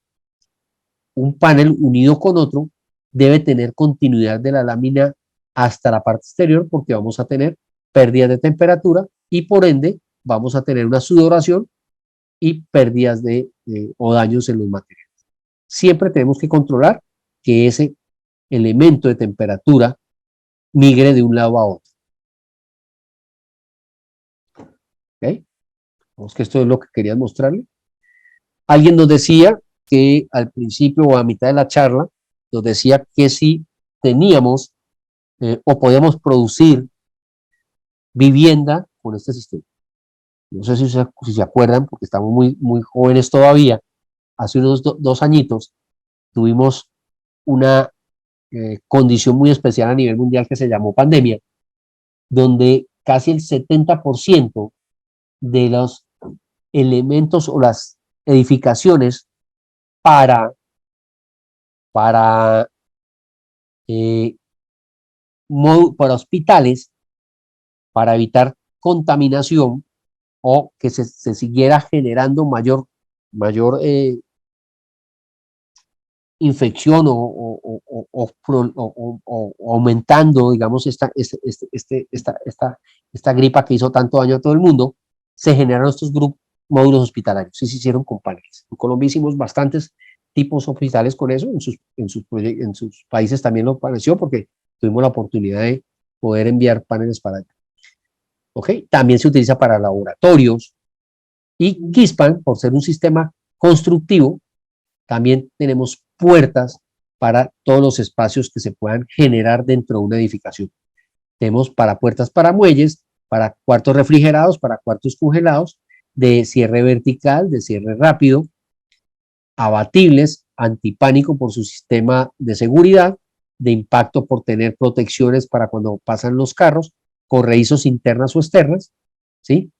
Speaker 2: un panel unido con otro debe tener continuidad de la lámina hasta la parte exterior, porque vamos a tener pérdidas de temperatura y por ende vamos a tener una sudoración y pérdidas o daños en los materiales. Siempre tenemos que controlar que ese elemento de temperatura migre de un lado a otro. ¿Ok? Vamos, que esto es lo que quería mostrarle. Alguien nos decía que al principio o a mitad de la charla, nos decía que si teníamos o podíamos producir vivienda con este sistema. No sé si se acuerdan, porque estamos muy jóvenes todavía. Hace unos 2 añitos tuvimos una condición muy especial a nivel mundial que se llamó pandemia, donde casi el 70% de los elementos o las edificaciones para hospitales, para evitar contaminación o que se siguiera generando mayor infección o aumentando, digamos, esta gripa que hizo tanto daño a todo el mundo, se generaron estos módulos hospitalarios y se hicieron con paneles. En Colombia hicimos bastantes tipos hospitales con eso, en sus países también lo pareció, porque tuvimos la oportunidad de poder enviar paneles para allá. ¿Okay? También se utiliza para laboratorios y Keyspan, por ser un sistema constructivo, también tenemos puertas para todos los espacios que se puedan generar dentro de una edificación. Tenemos para puertas para muelles, para cuartos refrigerados, para cuartos congelados, de cierre vertical, de cierre rápido, abatibles, antipánico por su sistema de seguridad, de impacto por tener protecciones para cuando pasan los carros, corredizos internas o externas, ¿sí?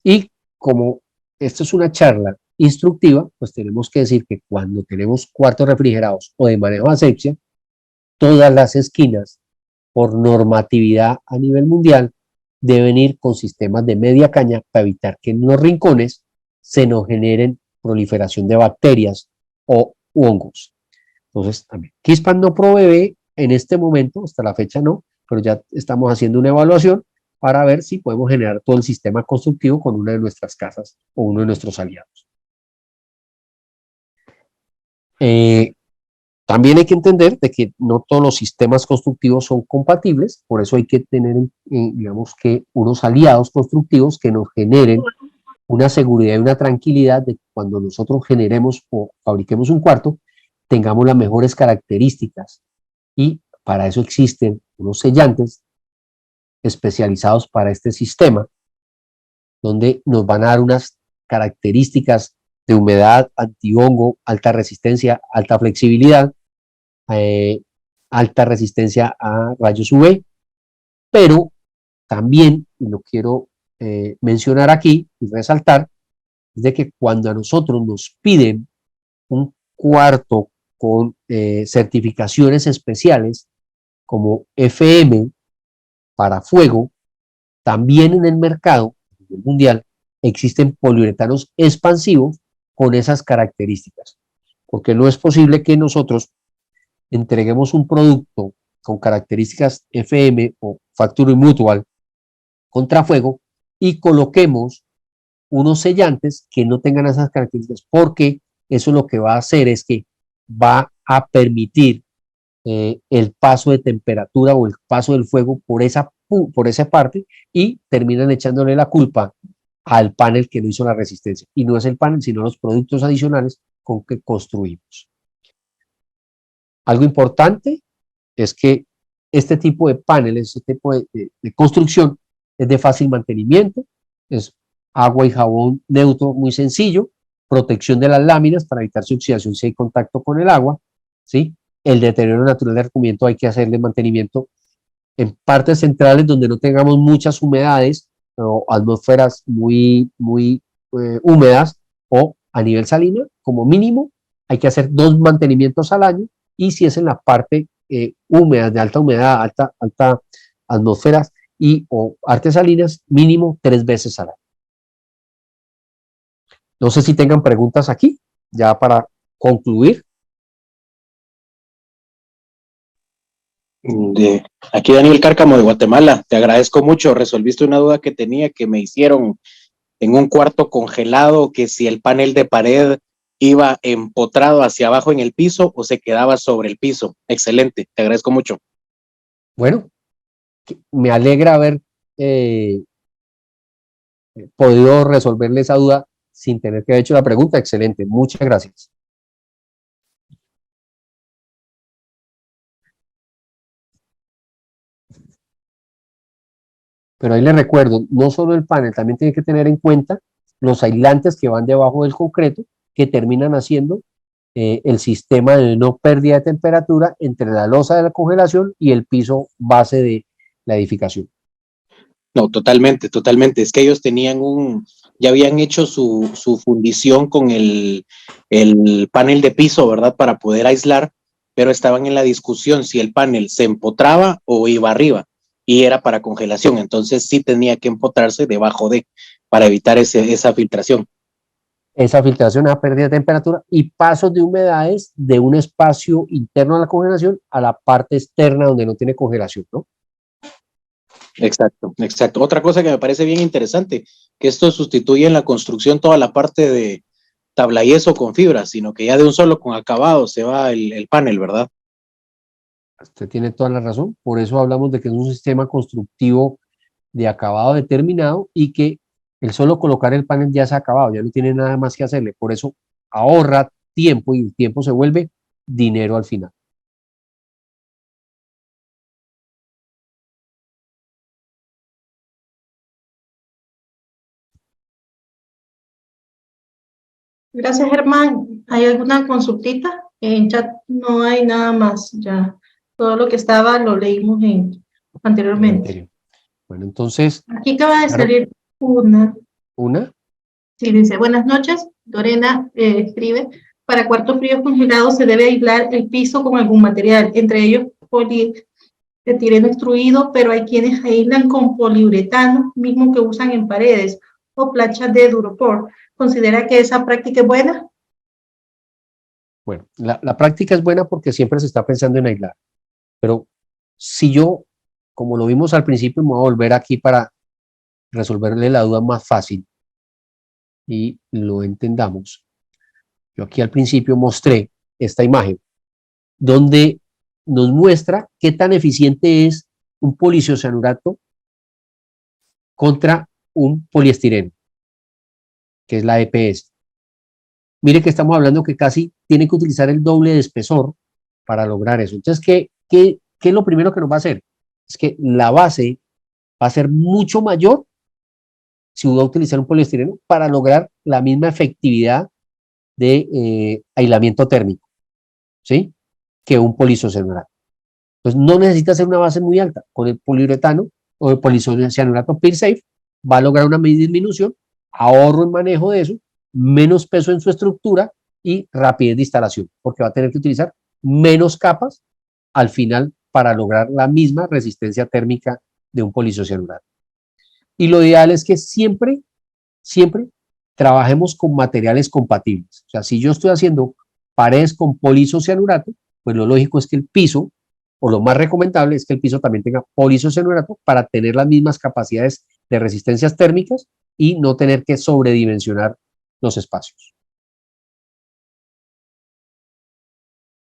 Speaker 2: Y como esto es una charla instructiva, pues tenemos que decir que cuando tenemos cuartos refrigerados o de manejo de asepsia, todas las esquinas, por normatividad a nivel mundial, deben ir con sistemas de media caña para evitar que en los rincones se nos generen proliferación de bacterias o hongos. Entonces, también, Keyspan no provee en este momento, hasta la fecha no, pero ya estamos haciendo una evaluación para ver si podemos generar todo el sistema constructivo con una de nuestras casas o uno de nuestros aliados. También hay que entender de que no todos los sistemas constructivos son compatibles, por eso hay que tener, digamos que, unos aliados constructivos que nos generen una seguridad y una tranquilidad de que cuando nosotros generemos o fabriquemos un cuarto, tengamos las mejores características. Y para eso existen unos sellantes especializados para este sistema, donde nos van a dar unas características de humedad, antihongo, alta resistencia, alta flexibilidad, alta resistencia a rayos UV, pero también, y lo quiero mencionar aquí y resaltar, es de que cuando a nosotros nos piden un cuarto con certificaciones especiales como FM para fuego, también en el mercado mundial existen poliuretanos expansivos con esas características, porque no es posible que nosotros entreguemos un producto con características FM o Factory Mutual contra fuego y coloquemos unos sellantes que no tengan esas características, porque eso lo que va a hacer es que va a permitir el paso de temperatura o el paso del fuego por esa parte y terminan echándole la culpa al panel que no hizo la resistencia. Y no es el panel, sino los productos adicionales con que construimos. Algo importante es que este tipo de paneles, este tipo de construcción es de fácil mantenimiento, es agua y jabón neutro muy sencillo, protección de las láminas para evitar su oxidación si hay contacto con el agua, ¿sí? El deterioro natural de recubrimiento hay que hacerle mantenimiento en partes centrales donde no tengamos muchas humedades o atmósferas muy húmedas, o a nivel salino, como mínimo, hay que hacer 2 mantenimientos al año y si es en la parte húmeda, de alta humedad, alta atmósferas y o artes salinas, mínimo 3 veces al año. No sé si tengan preguntas aquí, ya para concluir.
Speaker 6: Aquí Daniel Cárcamo de Guatemala, te agradezco mucho, resolviste una duda que tenía que me hicieron en un cuarto congelado, que si el panel de pared iba empotrado hacia abajo en el piso o se quedaba sobre el piso. Excelente, te agradezco mucho.
Speaker 2: Bueno, me alegra haber podido resolverle esa duda sin tener que haber hecho la pregunta. Excelente, muchas gracias. Pero ahí les recuerdo, no solo el panel, también tiene que tener en cuenta los aislantes que van debajo del concreto, que terminan haciendo el sistema de no pérdida de temperatura entre la losa de la congelación y el piso base de la edificación.
Speaker 6: No, totalmente, totalmente. Es que ellos ya habían hecho su fundición con el panel de piso, ¿verdad? Para poder aislar, pero estaban en la discusión si el panel se empotraba o iba arriba, y era para congelación, entonces sí tenía que empotrarse para evitar esa filtración.
Speaker 2: Esa filtración, esa pérdida de temperatura y pasos de humedades de un espacio interno a la congelación a la parte externa donde no tiene congelación, ¿no?
Speaker 6: Exacto, exacto. Otra cosa que me parece bien interesante, que esto sustituye en la construcción toda la parte de tabla yeso con fibra, sino que ya de un solo con acabado se va el panel, ¿verdad?
Speaker 2: Usted tiene toda la razón, por eso hablamos de que es un sistema constructivo de acabado determinado y que el solo colocar el panel ya se ha acabado, ya no tiene nada más que hacerle, por eso ahorra tiempo y el tiempo se vuelve dinero al final.
Speaker 1: Gracias, Germán. ¿Hay alguna consultita? En chat no hay nada más, ya. Todo lo que estaba lo leímos anteriormente.
Speaker 2: Bueno, entonces,
Speaker 1: Aquí acaba de
Speaker 2: claro,
Speaker 1: salir
Speaker 2: una.
Speaker 1: Sí, dice, buenas noches. Lorena escribe, para cuartos fríos congelados se debe aislar el piso con algún material, entre ellos polietileno extruido, pero hay quienes aíslan con poliuretano, mismo que usan en paredes, o planchas de Duropor. ¿Considera que esa práctica es buena?
Speaker 2: Bueno, la práctica es buena porque siempre se está pensando en aislar, pero si yo, como lo vimos al principio, me voy a volver aquí para resolverle la duda más fácil y lo entendamos. Yo aquí al principio mostré esta imagen donde nos muestra qué tan eficiente es un poliisocianurato contra un poliestireno, que es la EPS. Mire que estamos hablando que casi tiene que utilizar el doble de espesor para lograr eso. Entonces, ¿qué es lo primero que nos va a hacer? Es que la base va a ser mucho mayor si uno va a utilizar un poliestireno para lograr la misma efectividad de aislamiento térmico, ¿sí? Que un poliisocianurato. Entonces, no necesita hacer una base muy alta. Con el poliuretano o el poliisocianurato PeelSafe va a lograr una disminución, ahorro en manejo de eso, menos peso en su estructura y rapidez de instalación, porque va a tener que utilizar menos capas al final para lograr la misma resistencia térmica de un poliisocianurato. Y lo ideal es que siempre trabajemos con materiales compatibles. O sea, si yo estoy haciendo paredes con poliisocianurato, pues lo lógico es que el piso, o lo más recomendable es que el piso también tenga poliisocianurato para tener las mismas capacidades de resistencias térmicas y no tener que sobredimensionar los espacios.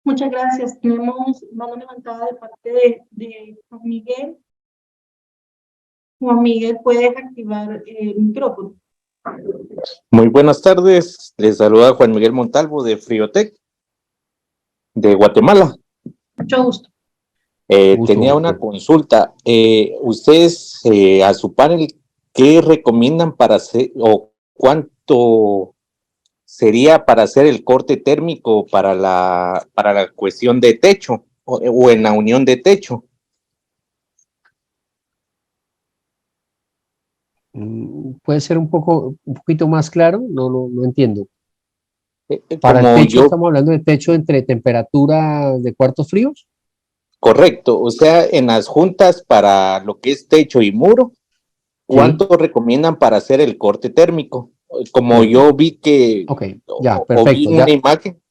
Speaker 1: Muchas gracias. Tenemos mano levantada de parte de Juan Miguel. Juan Miguel, puedes activar el micrófono.
Speaker 7: Muy buenas tardes, les saluda Juan Miguel Montalvo de Friotec, de Guatemala.
Speaker 1: Mucho gusto.
Speaker 7: Tenía una consulta. Ustedes a su panel, ¿qué recomiendan para hacer o cuánto sería para hacer el corte térmico para la cuestión de techo o en la unión de techo?
Speaker 2: ¿Puede ser un poquito más claro? No entiendo. Para el
Speaker 7: Como
Speaker 2: techo,
Speaker 7: yo,
Speaker 2: estamos hablando de techo entre temperatura de cuartos fríos.
Speaker 7: correcto, o sea, en las juntas para lo que es techo y muro, ¿cuánto recomiendan para hacer el corte térmico? Como
Speaker 2: Ok.
Speaker 7: yo vi que,
Speaker 2: Ok, ya,
Speaker 7: o vi
Speaker 2: perfecto,
Speaker 7: en
Speaker 2: ya,
Speaker 7: una imagen,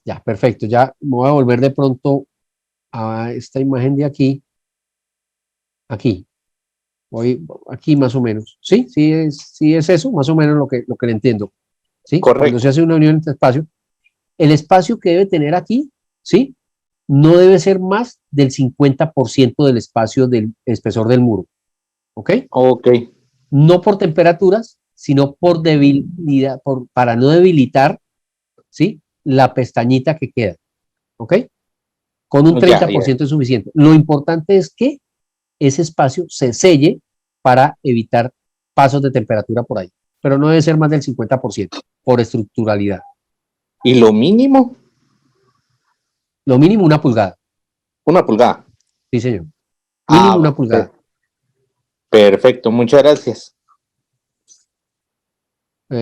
Speaker 2: ya, perfecto. Ya me voy a volver de pronto a esta imagen de aquí. Aquí. Voy aquí más o menos. Sí, sí es eso, más o menos lo que le entiendo. ¿Sí? Cuando se
Speaker 7: correcto.
Speaker 2: hace una unión entre espacio, el espacio que debe tener aquí, ¿sí? No debe ser más del 50% del espacio del espesor del muro. ¿Ok?
Speaker 7: Ok,
Speaker 2: No por temperaturas, sino por debilidad, para no debilitar, ¿sí? La pestañita que queda. ¿Ok? Con un
Speaker 7: ya, ya.
Speaker 2: 30% es suficiente. Lo importante es que ese espacio se selle para evitar pasos de temperatura por ahí, pero no debe ser más del 50% por estructuralidad.
Speaker 7: ¿Y lo mínimo?
Speaker 2: Lo mínimo 1 pulgada,
Speaker 7: 1 pulgada.
Speaker 2: sí señor,
Speaker 7: Ah,
Speaker 2: mínimo una
Speaker 7: va,
Speaker 2: pulgada.
Speaker 7: perfecto, muchas gracias.
Speaker 2: Lo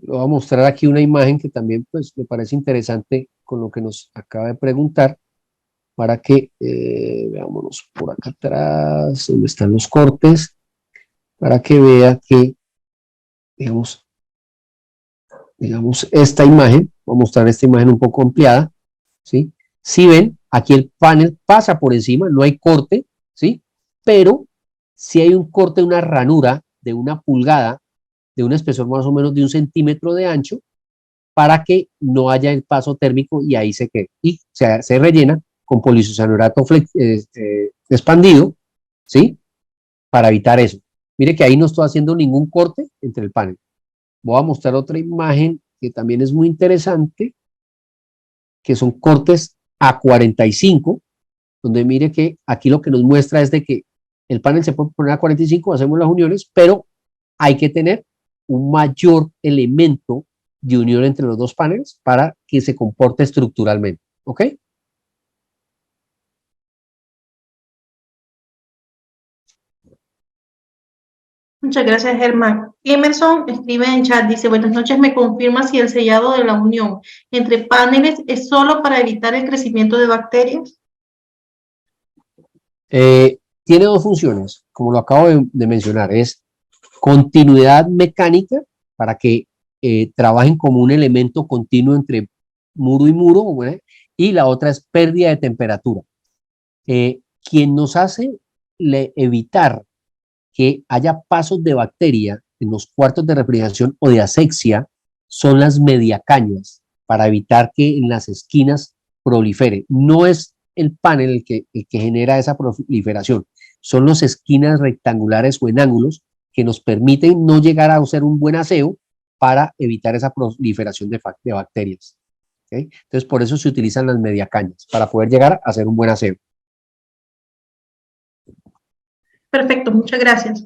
Speaker 2: voy a mostrar aquí una imagen que también pues me parece interesante con lo que nos acaba de preguntar, para que veámonos por acá atrás, donde están los cortes, para que vea que, digamos, esta imagen, voy a mostrar esta imagen un poco ampliada, ¿sí? Si ven, aquí el panel pasa por encima, no hay corte, ¿sí? Pero si hay un corte, una ranura de 1 pulgada, de un espesor más o menos de 1 centímetro de ancho, para que no haya el paso térmico y ahí se quede. Y se rellena con poliisocianato expandido, ¿sí? Para evitar eso. Mire que ahí no estoy haciendo ningún corte entre el panel. Voy a mostrar otra imagen que también es muy interesante, que son cortes a 45, donde mire que aquí lo que nos muestra es de que el panel se puede poner a 45, hacemos las uniones, pero hay que tener un mayor elemento de unión entre los dos paneles para que se comporte estructuralmente. ¿Ok?
Speaker 1: Muchas gracias, Germán. Emerson escribe en chat, dice, buenas noches, me confirma si el sellado de la unión entre paneles es solo para evitar el crecimiento de bacterias.
Speaker 2: Tiene dos funciones, como lo acabo de mencionar, es continuidad mecánica para que trabajen como un elemento continuo entre muro y muro, ¿verdad? Y la otra es pérdida de temperatura. Quien nos hace evitar que haya pasos de bacteria en los cuartos de refrigeración o de asexia son las mediacañas, para evitar que en las esquinas prolifere. No es el panel el que genera esa proliferación, son las esquinas rectangulares o en ángulos que nos permiten no llegar a hacer un buen aseo para evitar esa proliferación de bacterias. ¿Okay? Entonces, por eso se utilizan las mediacañas, para poder llegar a hacer un buen aseo.
Speaker 1: Perfecto, muchas gracias.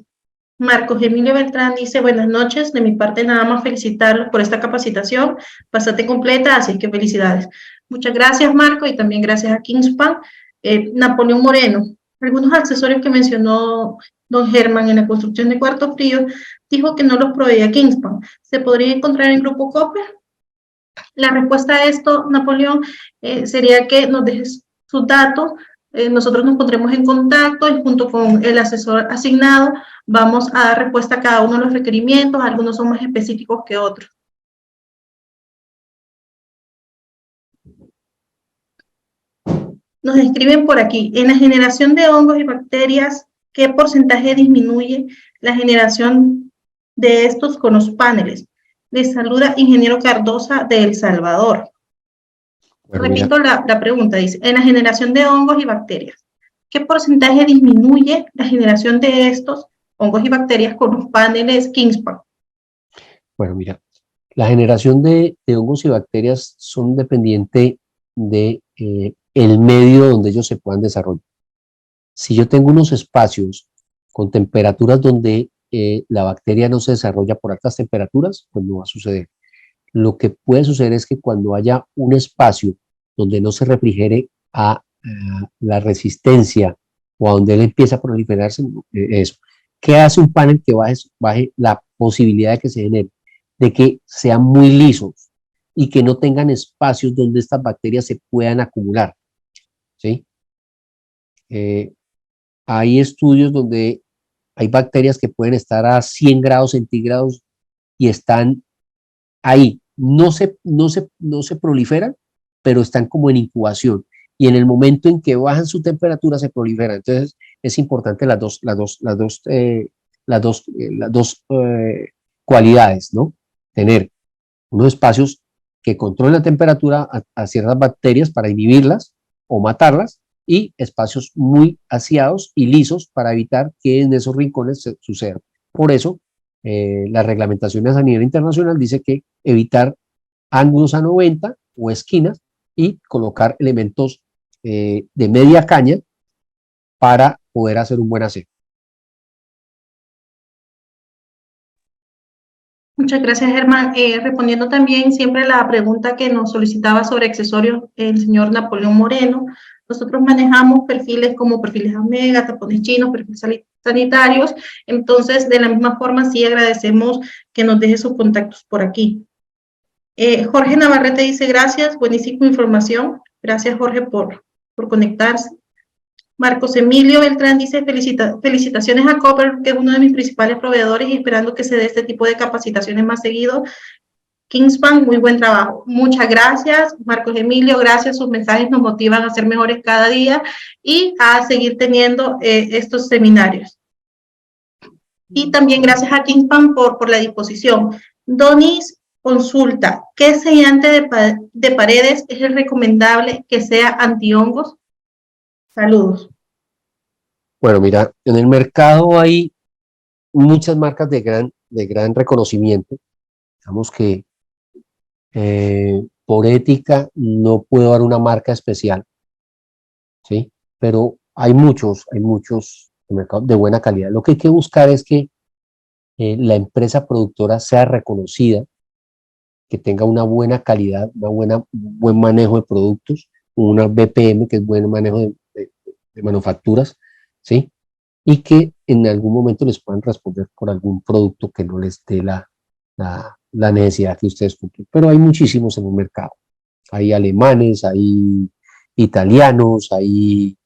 Speaker 1: Marcos Emilio Beltrán dice, buenas noches, de mi parte nada más felicitarlos por esta capacitación, bastante completa, así que felicidades. Muchas gracias, Marco, y también gracias a Kingspan. Napoleón Moreno, algunos accesorios que mencionó don Germán en la construcción de cuartos fríos, dijo que no los proveía Kingspan. ¿Se podría encontrar en Grupo Copper? La respuesta a esto, Napoleón, sería que nos dejes sus datos, nosotros nos pondremos en contacto y junto con el asesor asignado vamos a dar respuesta a cada uno de los requerimientos, algunos son más específicos que otros. Nos escriben por aquí, en la generación de hongos y bacterias, ¿qué porcentaje disminuye la generación de estos con los paneles? Les saluda Ingeniero Cardosa de El Salvador.
Speaker 2: Bueno,
Speaker 1: Repito la pregunta, dice, en la generación de hongos y bacterias, ¿qué porcentaje disminuye la generación de estos hongos y bacterias con los paneles Kingspan?
Speaker 2: Bueno, mira, la generación de hongos y bacterias son dependiente de el medio donde ellos se puedan desarrollar. Si yo tengo unos espacios con temperaturas donde la bacteria no se desarrolla por altas temperaturas, pues no va a suceder. Lo que puede suceder es que cuando haya un espacio donde no se refrigere a la resistencia o a donde él empieza a proliferarse, eso. ¿Qué hace un panel que baje la posibilidad de que se genere? De que sean muy lisos. y que no tengan espacios donde estas bacterias se puedan acumular, ¿sí? Hay estudios donde hay bacterias que pueden estar a 100 grados centígrados y están ahí. No se proliferan, pero están como en incubación. Y en el momento en que bajan su temperatura se proliferan. Entonces es importante las dos cualidades, ¿no? Tener unos espacios que controlen la temperatura a ciertas bacterias para inhibirlas o matarlas, y espacios muy aseados y lisos para evitar que en esos rincones suceda. Por eso, las reglamentaciones a nivel internacional dice que evitar ángulos a 90 o esquinas y colocar elementos de media caña para poder hacer un buen aseo.
Speaker 1: Muchas gracias, Germán. Respondiendo también siempre a la pregunta que nos solicitaba sobre accesorios el señor Napoleón Moreno, nosotros manejamos perfiles como perfiles omega, tapones chinos, perfiles sanitarios. Entonces, de la misma forma, sí agradecemos que nos deje sus contactos por aquí. Jorge Navarrete dice, gracias, buenísima información. Gracias, Jorge, por conectarse. Marcos Emilio Beltrán dice, felicitaciones a Copper, que es uno de mis principales proveedores, y esperando que se dé este tipo de capacitaciones más seguido. Kingspan, muy buen trabajo. Muchas gracias, Marcos Emilio, gracias. Sus mensajes nos motivan a ser mejores cada día y a seguir teniendo estos seminarios. Y también gracias a Kingspan por la disposición. Donis consulta, ¿qué sellante de paredes es el recomendable que sea antihongos? Saludos.
Speaker 2: Bueno, mira, en el mercado hay muchas marcas de gran reconocimiento. Digamos que por ética no puedo dar una marca especial, ¿sí? Pero hay muchos en el mercado de buena calidad. Lo que hay que buscar es que la empresa productora sea reconocida, que tenga una buena calidad, un buen manejo de productos, una BPM, que es buen manejo de manufacturas, ¿sí? Y que en algún momento les puedan responder por algún producto que no les dé la necesidad que ustedes cumplen. Pero hay muchísimos en el mercado. Hay alemanes, hay italianos, hay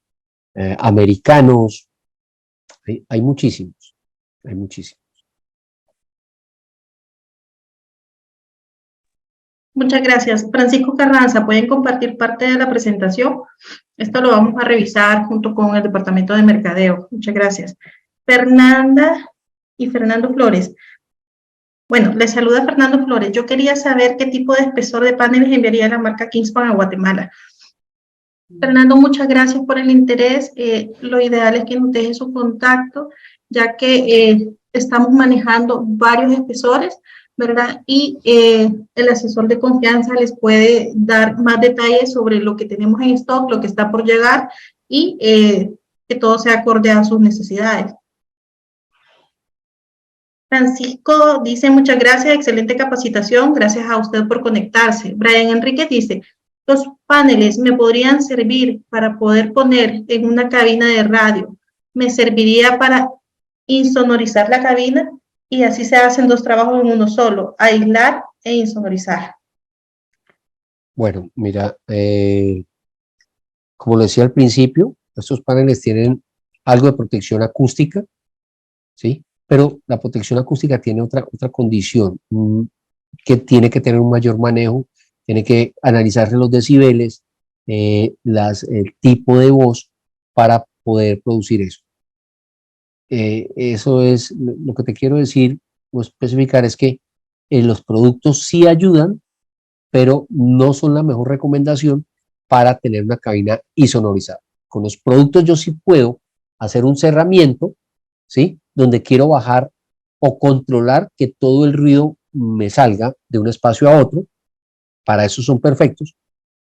Speaker 2: americanos, hay muchísimos, hay muchísimos.
Speaker 1: Muchas gracias. Francisco Carranza, ¿pueden compartir parte de la presentación? Esto lo vamos a revisar junto con el Departamento de Mercadeo. Muchas gracias. Fernanda y Fernando Flores. Bueno, les saluda Fernando Flores. Yo quería saber qué tipo de espesor de paneles enviaría la marca Kingspan a Guatemala. Fernando, muchas gracias por el interés. Lo ideal es que nos deje su contacto, ya que estamos manejando varios espesores, ¿verdad? Y el asesor de confianza les puede dar más detalles sobre lo que tenemos en stock, lo que está por llegar y que todo sea acorde a sus necesidades. Francisco dice, muchas gracias, excelente capacitación, gracias a usted por conectarse. Brian Enrique dice, los paneles me podrían servir para poder poner en una cabina de radio. Me serviría para insonorizar la cabina y así se hacen dos trabajos en uno solo, aislar e insonorizar.
Speaker 2: Bueno, mira, como lo decía al principio, estos paneles tienen algo de protección acústica, ¿sí? Pero la protección acústica tiene otra condición, que tiene que tener un mayor manejo, tiene que analizarse los decibeles, el tipo de voz para poder producir eso. Eso es lo que te quiero decir o especificar, es que los productos sí ayudan, pero no son la mejor recomendación para tener una cabina insonorizada. Con los productos yo sí puedo hacer un cerramiento, ¿sí? Donde quiero bajar o controlar que todo el ruido me salga de un espacio a otro. Para eso son perfectos,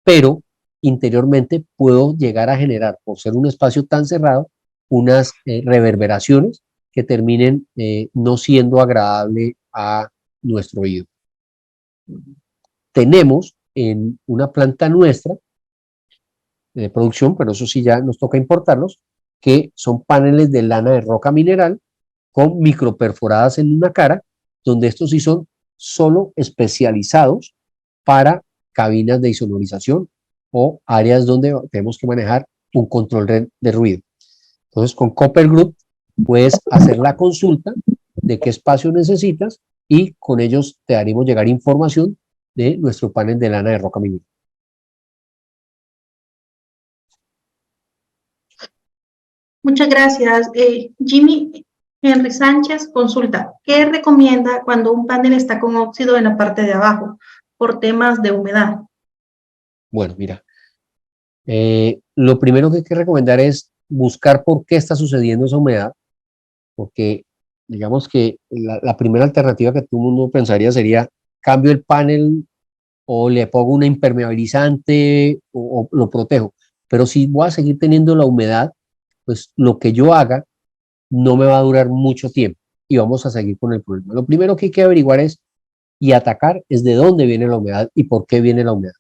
Speaker 2: pero interiormente puedo llegar a generar, por ser un espacio tan cerrado, unas reverberaciones que terminen no siendo agradable a nuestro oído. Tenemos en una planta nuestra de producción, pero eso sí ya nos toca importarlos, que son paneles de lana de roca mineral con microperforadas en una cara, donde estos sí son solo especializados para cabinas de insonorización o áreas donde tenemos que manejar un control de ruido. Entonces, con Copper Group puedes hacer la consulta de qué espacio necesitas y con ellos te haremos llegar información de nuestro panel de lana de roca mineral.
Speaker 1: Muchas gracias. Jimmy Henry Sánchez consulta, ¿qué recomienda cuando un panel está con óxido en la parte de abajo por temas de humedad?
Speaker 2: Bueno, mira, lo primero que hay que recomendar es buscar por qué está sucediendo esa humedad, porque digamos que la primera alternativa que todo el mundo pensaría sería cambio el panel o le pongo una impermeabilizante o lo protejo, pero si voy a seguir teniendo la humedad, pues lo que yo haga no me va a durar mucho tiempo y vamos a seguir con el problema. Lo primero que hay que averiguar y atacar es de dónde viene la humedad y por qué viene la humedad.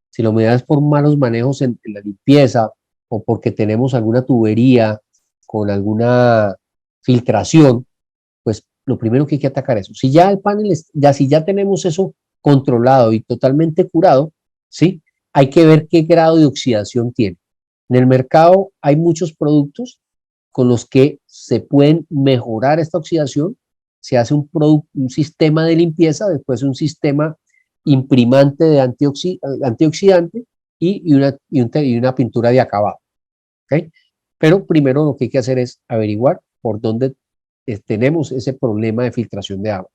Speaker 2: Si la humedad es por malos manejos en la limpieza o porque tenemos alguna tubería con alguna filtración, pues lo primero que hay que atacar es eso. Si ya el panel, si ya tenemos eso controlado y totalmente curado, ¿sí? Hay que ver qué grado de oxidación tiene. En el mercado hay muchos productos con los que se pueden mejorar esta oxidación. Se hace un sistema de limpieza, después un sistema imprimante de antioxidante y una pintura de acabado. ¿Okay? Pero primero lo que hay que hacer es averiguar por dónde tenemos ese problema de filtración de agua.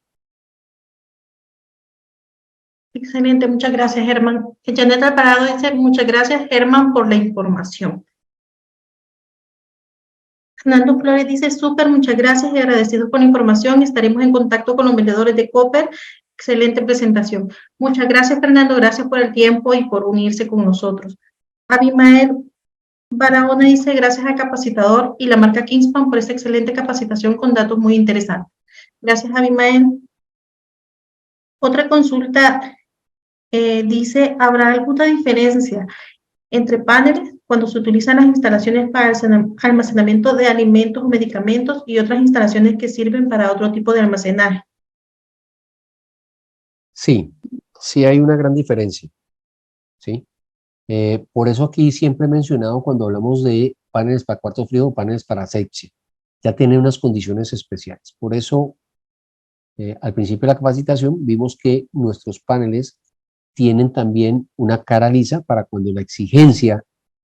Speaker 1: Excelente, muchas gracias, Germán. Janet Alvarado dice, muchas gracias, Germán, por la información. Fernando Flores dice, súper, muchas gracias y agradecidos por la información. Estaremos en contacto con los vendedores de Copper. Excelente presentación. Muchas gracias, Fernando. Gracias por el tiempo y por unirse con nosotros. Abimael Barahona dice, gracias al capacitador y la marca Kingspan por esta excelente capacitación con datos muy interesantes. Gracias, Abimael. Otra consulta dice, ¿habrá alguna diferencia entre paneles cuando se utilizan las instalaciones para almacenamiento de alimentos o medicamentos y otras instalaciones que sirven para otro tipo de almacenaje?
Speaker 2: Sí, sí hay una gran diferencia, ¿sí? Por eso aquí siempre he mencionado cuando hablamos de paneles para cuarto frío o paneles para asepsia, ya tienen unas condiciones especiales. Por eso, al principio de la capacitación vimos que nuestros paneles tienen también una cara lisa para cuando la exigencia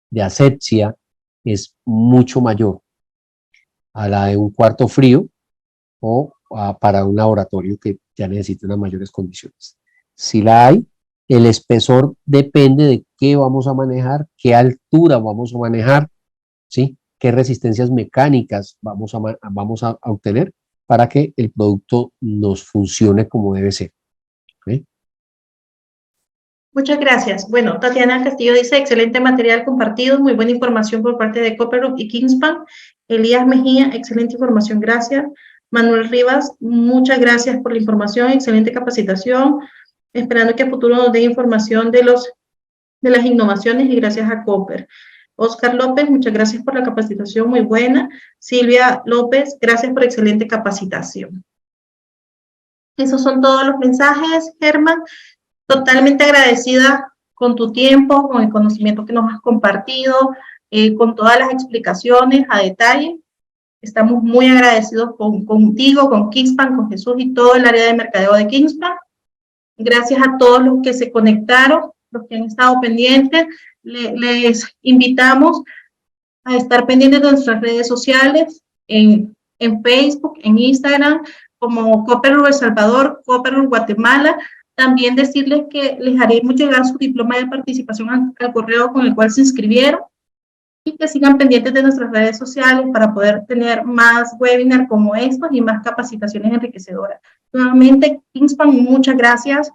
Speaker 2: de asepsia es mucho mayor a la de un cuarto frío o para un laboratorio que ya necesita unas mayores condiciones. Si la hay, el espesor depende de qué vamos a manejar, qué altura vamos a manejar, ¿sí? Qué resistencias mecánicas vamos a obtener para que el producto nos funcione como debe ser. ¿Sí?
Speaker 1: Muchas gracias. Bueno, Tatiana Castillo dice, excelente material compartido, muy buena información por parte de Copper Group y Kingspan. Elías Mejía, excelente información, gracias. Manuel Rivas, muchas gracias por la información, excelente capacitación. Esperando que a futuro nos dé información de las innovaciones y gracias a Copper. Oscar López, muchas gracias por la capacitación, muy buena. Silvia López, gracias por excelente capacitación. Esos son todos los mensajes, Germán. Totalmente agradecida con tu tiempo, con el conocimiento que nos has compartido, con todas las explicaciones a detalle. Estamos muy agradecidos contigo, con Kingspan, con Jesús y todo el área de mercadeo de Kingspan. Gracias a todos los que se conectaron, los que han estado pendientes. Les invitamos a estar pendientes de nuestras redes sociales, en Facebook, en Instagram, como Copper El Salvador, Copper Guatemala. También decirles que les haremos llegar su diploma de participación al correo con el cual se inscribieron y que sigan pendientes de nuestras redes sociales para poder tener más webinars como estos y más capacitaciones enriquecedoras. Nuevamente, Kingspan, muchas gracias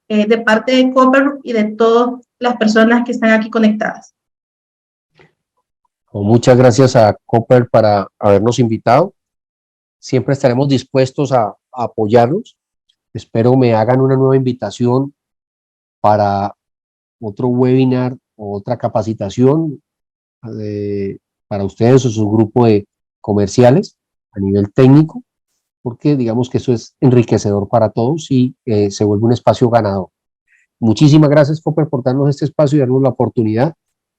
Speaker 1: de parte de Copper y de todas las personas que están aquí conectadas.
Speaker 2: Muchas gracias a Copper para habernos invitado. Siempre estaremos dispuestos a apoyarlos. Espero me hagan una nueva invitación para otro webinar o otra capacitación para ustedes o su grupo de comerciales a nivel técnico, porque digamos que eso es enriquecedor para todos y se vuelve un espacio ganador. Muchísimas gracias, Copper, por darnos este espacio y darnos la oportunidad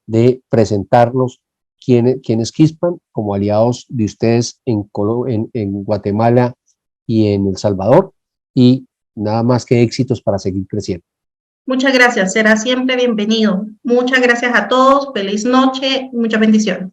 Speaker 2: de presentarnos quiénes Kispan como aliados de ustedes en Guatemala y en El Salvador, y nada más que éxitos para seguir creciendo.
Speaker 1: Muchas gracias, será siempre bienvenido. Muchas gracias a todos, feliz noche, muchas bendiciones.